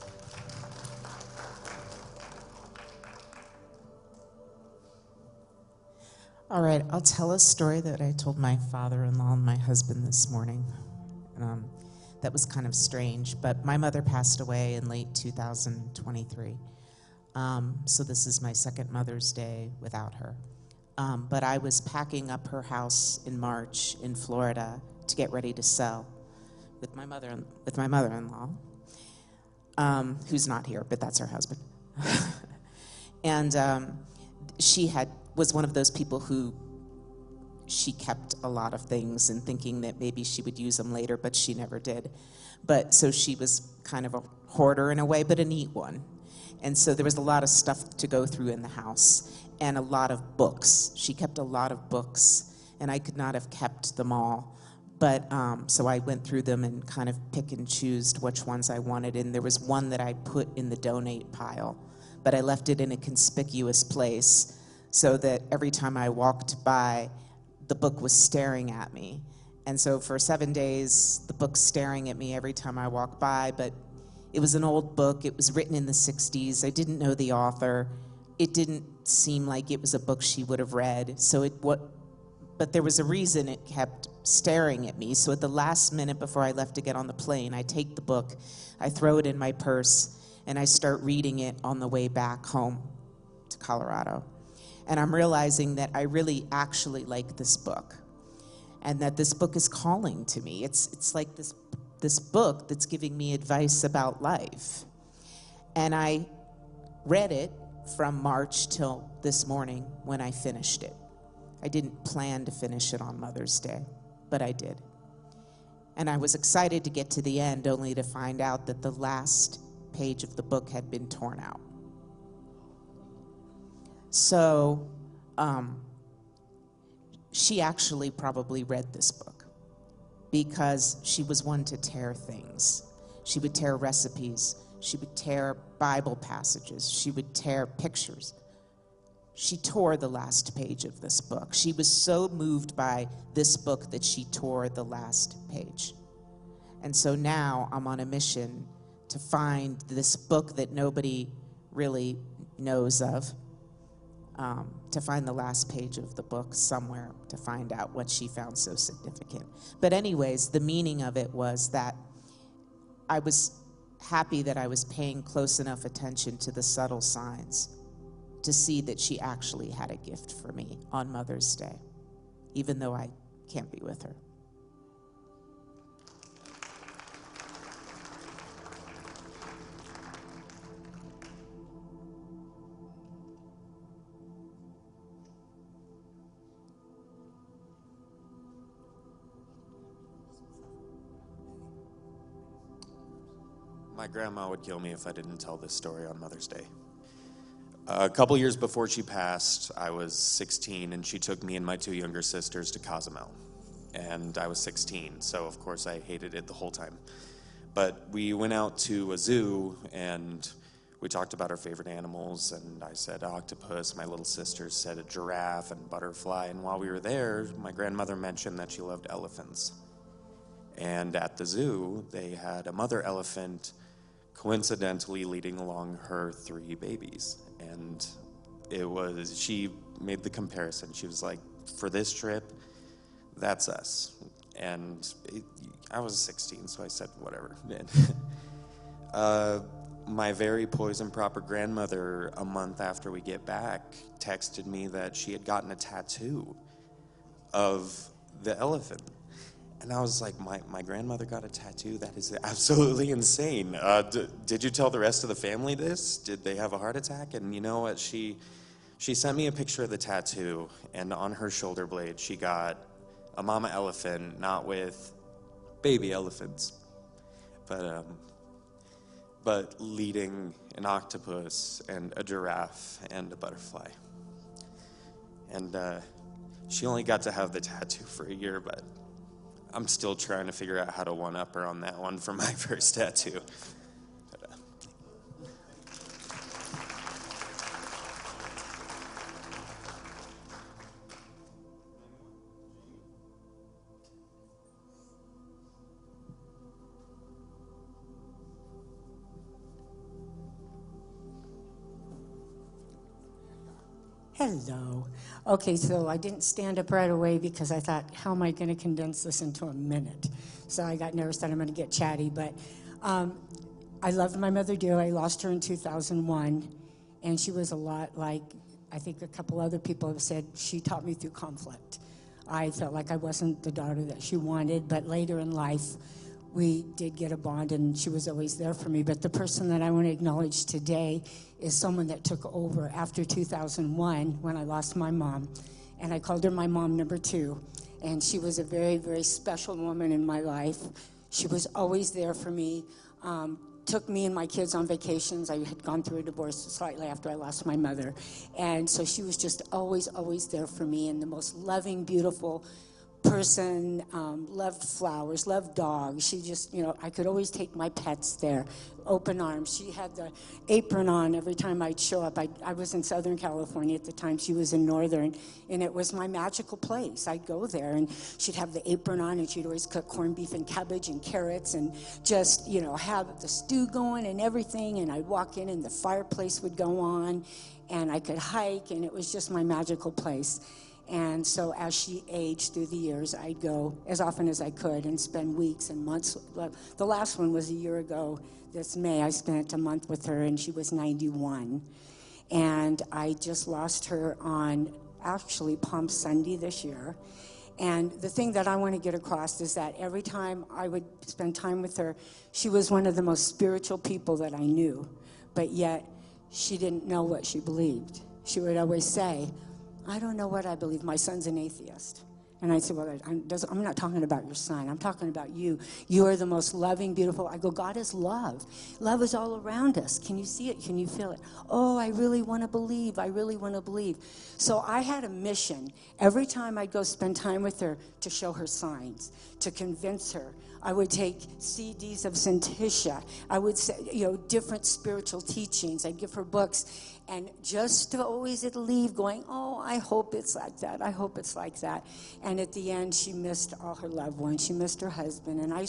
All right, I'll tell a story that I told my father-in-law and my husband this morning. That was kind of strange, but my mother passed away in late 2023. So this is my second Mother's Day without her. But I was packing up her house in March in Florida to get ready to sell with my mother-in-law, who's not here, but that's her husband. And she was one of those people who she kept a lot of things and thinking that maybe she would use them later, but she never did. But so she was kind of a hoarder in a way, but a neat one. And so there was a lot of stuff to go through in the house and a lot of books. She kept a lot of books, and I could not have kept them all. But so I went through them and kind of pick and choose which ones I wanted. And there was one that I put in the donate pile, but I left it in a conspicuous place so that every time I walked by, the book was staring at me. And so for 7 days, the book's staring at me every time I walked by, but it was an old book. It was written in the 60s. I didn't know the author. It didn't seem like it was a book she would have read. But there was a reason it kept staring at me. So at the last minute before I left to get on the plane, I take the book, I throw it in my purse, and I start reading it on the way back home to Colorado. And I'm realizing that I really actually like this book, and that this book is calling to me. It's like this book that's giving me advice about life. And I read it from March till this morning when I finished it. I didn't plan to finish it on Mother's Day, but I did. And I was excited to get to the end, only to find out that the last page of the book had been torn out. So she actually probably read this book because she was one to tear things. She would tear recipes. She would tear Bible passages. She would tear pictures. She tore the last page of this book. She was so moved by this book that she tore the last page. And so now I'm on a mission to find this book that nobody really knows of, to find the last page of the book somewhere to find out what she found so significant. But anyways, the meaning of it was that I was happy that I was paying close enough attention to the subtle signs to see that she actually had a gift for me on Mother's Day, even though I can't be with her. My grandma would kill me if I didn't tell this story on Mother's Day. A couple years before she passed, I was 16, and she took me and my 2 younger sisters to Cozumel. And I was 16, so of course I hated it the whole time. But we went out to a zoo, and we talked about our favorite animals, and I said octopus, my little sisters said a giraffe and butterfly, and while we were there, my grandmother mentioned that she loved elephants. And at the zoo, they had a mother elephant coincidentally leading along her 3 babies. And she made the comparison. She was like, for this trip, that's us. And I was 16, so I said, whatever. My very poison-proper grandmother, a month after we get back, texted me that she had gotten a tattoo of the elephant. And I was like, my grandmother got a tattoo? That is absolutely insane. Did you tell the rest of the family this? Did they have a heart attack? And you know what? She sent me a picture of the tattoo, and on her shoulder blade, she got a mama elephant, not with baby elephants, but leading an octopus and a giraffe and a butterfly. And she only got to have the tattoo for a year, but I'm still trying to figure out how to one-up her on that one for my first tattoo. Hello. Okay, so I didn't stand up right away because I thought, how am I going to condense this into a minute? So I got nervous that I'm going to get chatty, but I loved my mother dearly. I lost her in 2001, and she was a lot like, I think a couple other people have said, she taught me through conflict. I felt like I wasn't the daughter that she wanted, but later in life, we did get a bond, and she was always there for me. But the person that I want to acknowledge today is someone that took over after 2001 when I lost my mom. And I called her my mom number 2. And she was a very, very special woman in my life. She was always there for me. Took me and my kids on vacations. I had gone through a divorce slightly after I lost my mother. And so she was just always, always there for me, and the most loving, beautiful person, loved flowers, loved dogs. She just, I could always take my pets there, open arms. She had the apron on every time I'd show up. I was in Southern California at the time. She was in Northern, and it was my magical place. I'd go there, and she'd have the apron on, and she'd always cook corned beef and cabbage and carrots, and just, have the stew going and everything, and I'd walk in, and the fireplace would go on, and I could hike, and it was just my magical place. And so as she aged through the years, I'd go as often as I could and spend weeks and months. The last one was a year ago this May. I spent a month with her, and she was 91. And I just lost her on actually Palm Sunday this year. And the thing that I want to get across is that every time I would spend time with her, she was one of the most spiritual people that I knew. But yet, she didn't know what she believed. She would always say, I don't know what I believe. My son's an atheist. And I said, well, I'm not talking about your son. I'm talking about you. You are the most loving, beautiful. I go, God is love. Love is all around us. Can you see it? Can you feel it? Oh, I really want to believe. I really want to believe. So I had a mission. Every time I'd go spend time with her to show her signs, to convince her. I would take CDs of Syntysche. I would say, different spiritual teachings. I'd give her books. And just to always leave going, oh, I hope it's like that. I hope it's like that. And at the end, she missed all her loved ones. She missed her husband. And I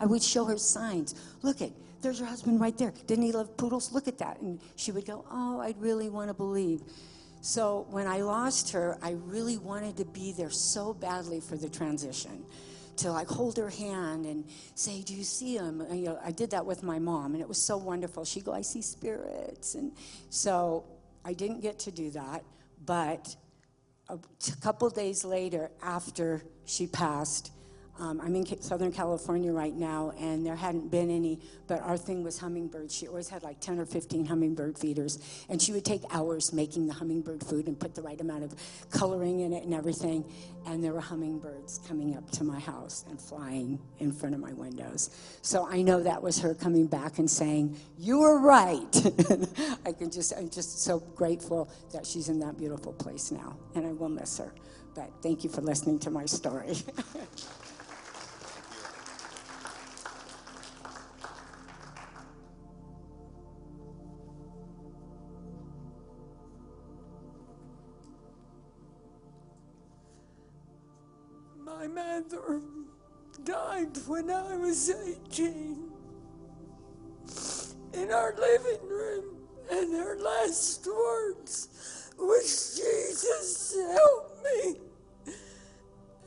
would show her signs. Look there's her husband right there. Didn't he love poodles? Look at that. And she would go, oh, I really want to believe. So when I lost her, I really wanted to be there so badly for the transition. To hold her hand and say, do you see him? And, I did that with my mom, and it was so wonderful. She'd go, I see spirits. And so I didn't get to do that, but a couple days later, after she passed, I'm in Southern California right now, and there hadn't been any, but our thing was hummingbirds. She always had like 10 or 15 hummingbird feeders, and she would take hours making the hummingbird food and put the right amount of coloring in it and everything, and there were hummingbirds coming up to my house and flying in front of my windows. So I know that was her coming back and saying, "You were right." I'm just so grateful that she's in that beautiful place now, and I will miss her. But thank you for listening to my story. My mother died when I was 18 in our living room, and her last words was, "Jesus, help me."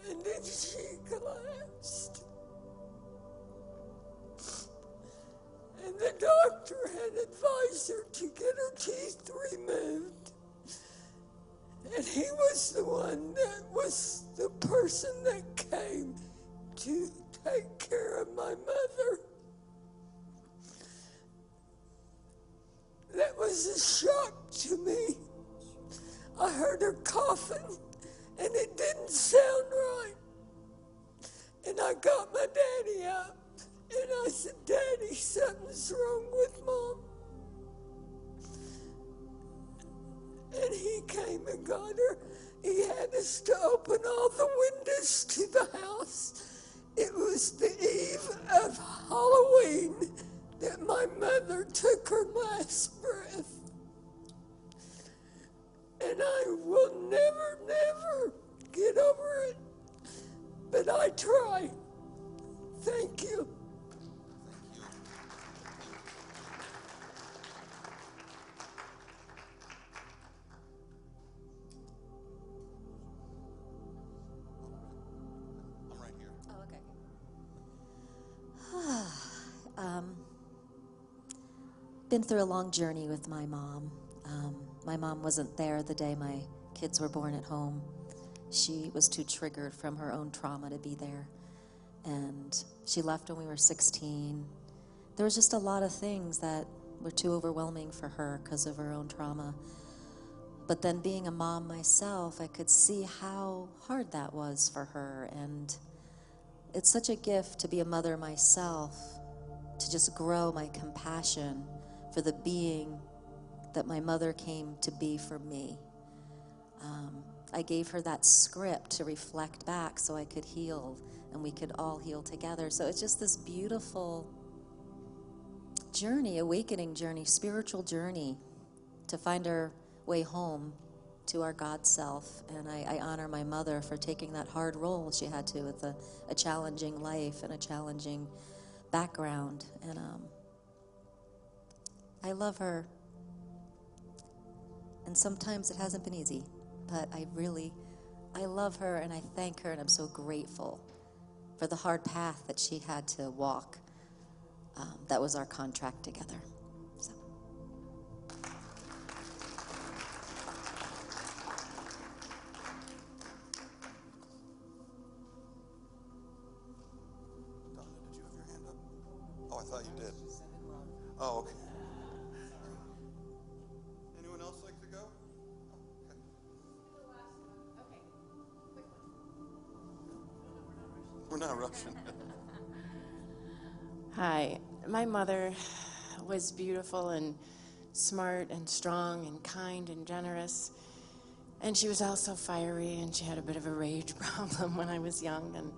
And then she collapsed. And the doctor had advised her to get her teeth removed. And he was the one that was the person that came to take care of my mother. That was a shock to me. I heard her coughing, and it didn't sound right. And I got my daddy up, and I said, "Daddy, something's wrong with Mom." And he came and got her. He had us to open all the windows to the house. It was the eve of Halloween that my mother took her last breath. And I will never, never get over it. But I try. Thank you. Been through a long journey with my mom. My mom wasn't there the day my kids were born at home. She was too triggered from her own trauma to be there. And she left when we were 16. There was just a lot of things that were too overwhelming for her because of her own trauma. But then being a mom myself, I could see how hard that was for her. And it's such a gift to be a mother myself, to just grow my compassion for the being that my mother came to be for me. I gave her that script to reflect back so I could heal and we could all heal together. So it's just this beautiful journey, awakening journey, spiritual journey to find our way home to our God self. And I honor my mother for taking that hard role she had to with a challenging life and a challenging background. And I love her. And sometimes it hasn't been easy, but I love her and I thank her, and I'm so grateful for the hard path that she had to walk. That was our contract together. So. Donna, did you have your hand up? Oh, I thought you did. Oh, okay. Anyone else like to go? Okay. We're not rushing. Hi. My mother was beautiful and smart and strong and kind and generous. And she was also fiery, and she had a bit of a rage problem when I was young, and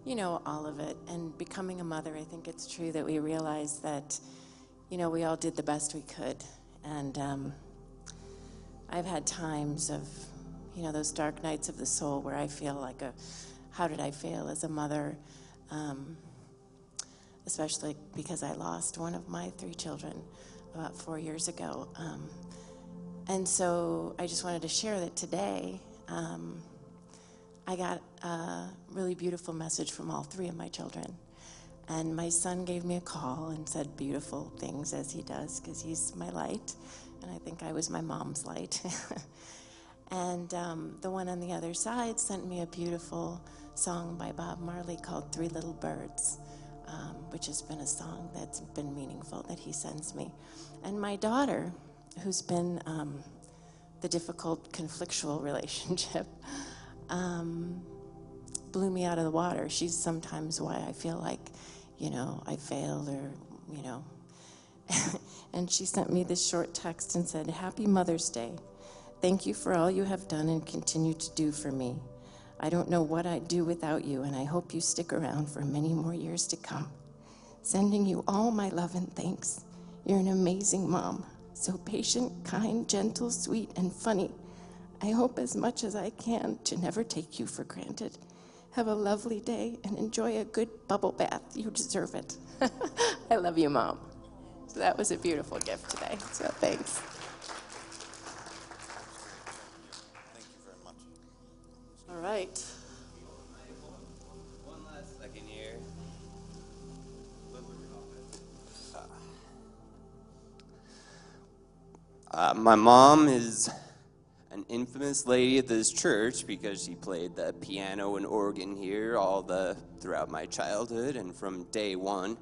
you know, all of it. And becoming a mother, I think it's true that we realized that, you know, we all did the best we could. And I've had times of, you know, those dark nights of the soul where I feel like how did I fail as a mother? Especially because I lost one of my 3 children about 4 years ago. And so I just wanted to share that today I got a really beautiful message from all 3 of my children. And my son gave me a call and said beautiful things, as he does, because he's my light. And I think I was my mom's light. And the one on the other side sent me a beautiful song by Bob Marley called Three Little Birds, which has been a song that's been meaningful that he sends me. And my daughter, who's been the difficult conflictual relationship, blew me out of the water. She's sometimes why I feel like, I failed or, And she sent me this short text and said, "Happy Mother's Day. Thank you for all you have done and continue to do for me. I don't know what I'd do without you, and I hope you stick around for many more years to come. Sending you all my love and thanks. You're an amazing mom. So patient, kind, gentle, sweet, and funny. I hope as much as I can to never take you for granted. Have a lovely day and enjoy a good bubble bath. You deserve it." I love you, Mom. So that was a beautiful gift today. So thanks. Thank you very much. All right. One last second here. My mom is an infamous lady at this church because she played the piano and organ here throughout my childhood and from day one.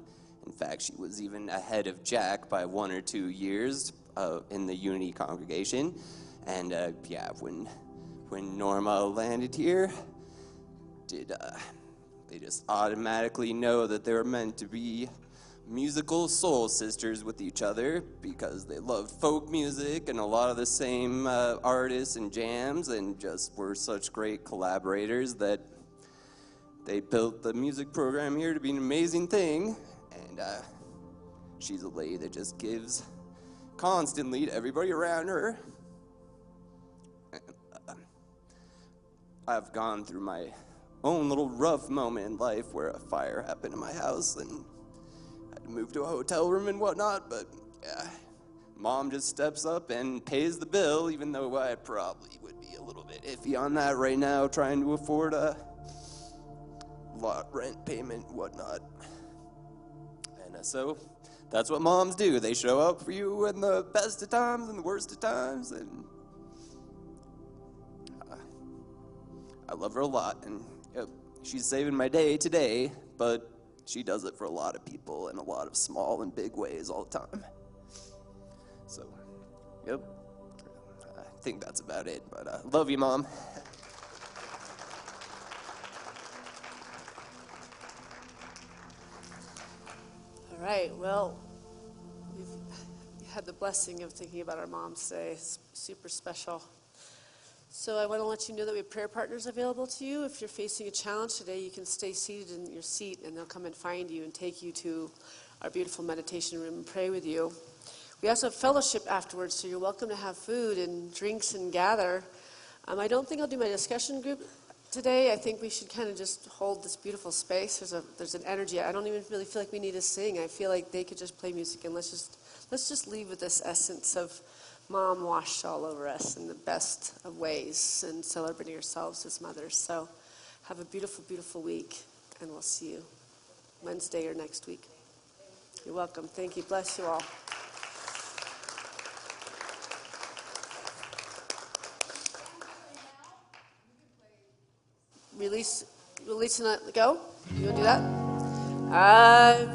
In fact, she was even ahead of Jack by 1 or 2 years in the Unity congregation. And when Norma landed here, they just automatically know that they were meant to be musical soul sisters with each other because they loved folk music and a lot of the same artists and jams, and just were such great collaborators that they built the music program here to be an amazing thing. And she's a lady that just gives constantly to everybody around her. I've gone through my own little rough moment in life where a fire happened in my house and I had to move to a hotel room and whatnot, but Mom just steps up and pays the bill, even though I probably would be a little bit iffy on that right now, trying to afford a lot rent payment and whatnot. And so that's what moms do. They show up for you in the best of times and the worst of times, and I love her a lot, and she's saving my day today, but she does it for a lot of people in a lot of small and big ways all the time. So, I think that's about it, but love you, Mom. All right, well, we've had the blessing of thinking about our moms today. It's super special. So I want to let you know that we have prayer partners available to you. If you're facing a challenge today, you can stay seated in your seat and they'll come and find you and take you to our beautiful meditation room and pray with you. We also have fellowship afterwards, so you're welcome to have food and drinks and gather. I don't think I'll do my discussion group today. I think we should kind of just hold this beautiful space. There's an energy. I don't even really feel like we need to sing. I feel like they could just play music, and let's just leave with this essence of Mom washed all over us in the best of ways and celebrating ourselves as mothers. So have a beautiful, beautiful week, and we'll see you Wednesday or next week. You're welcome. Thank you. Bless you all. Release and let go. You want to do that? I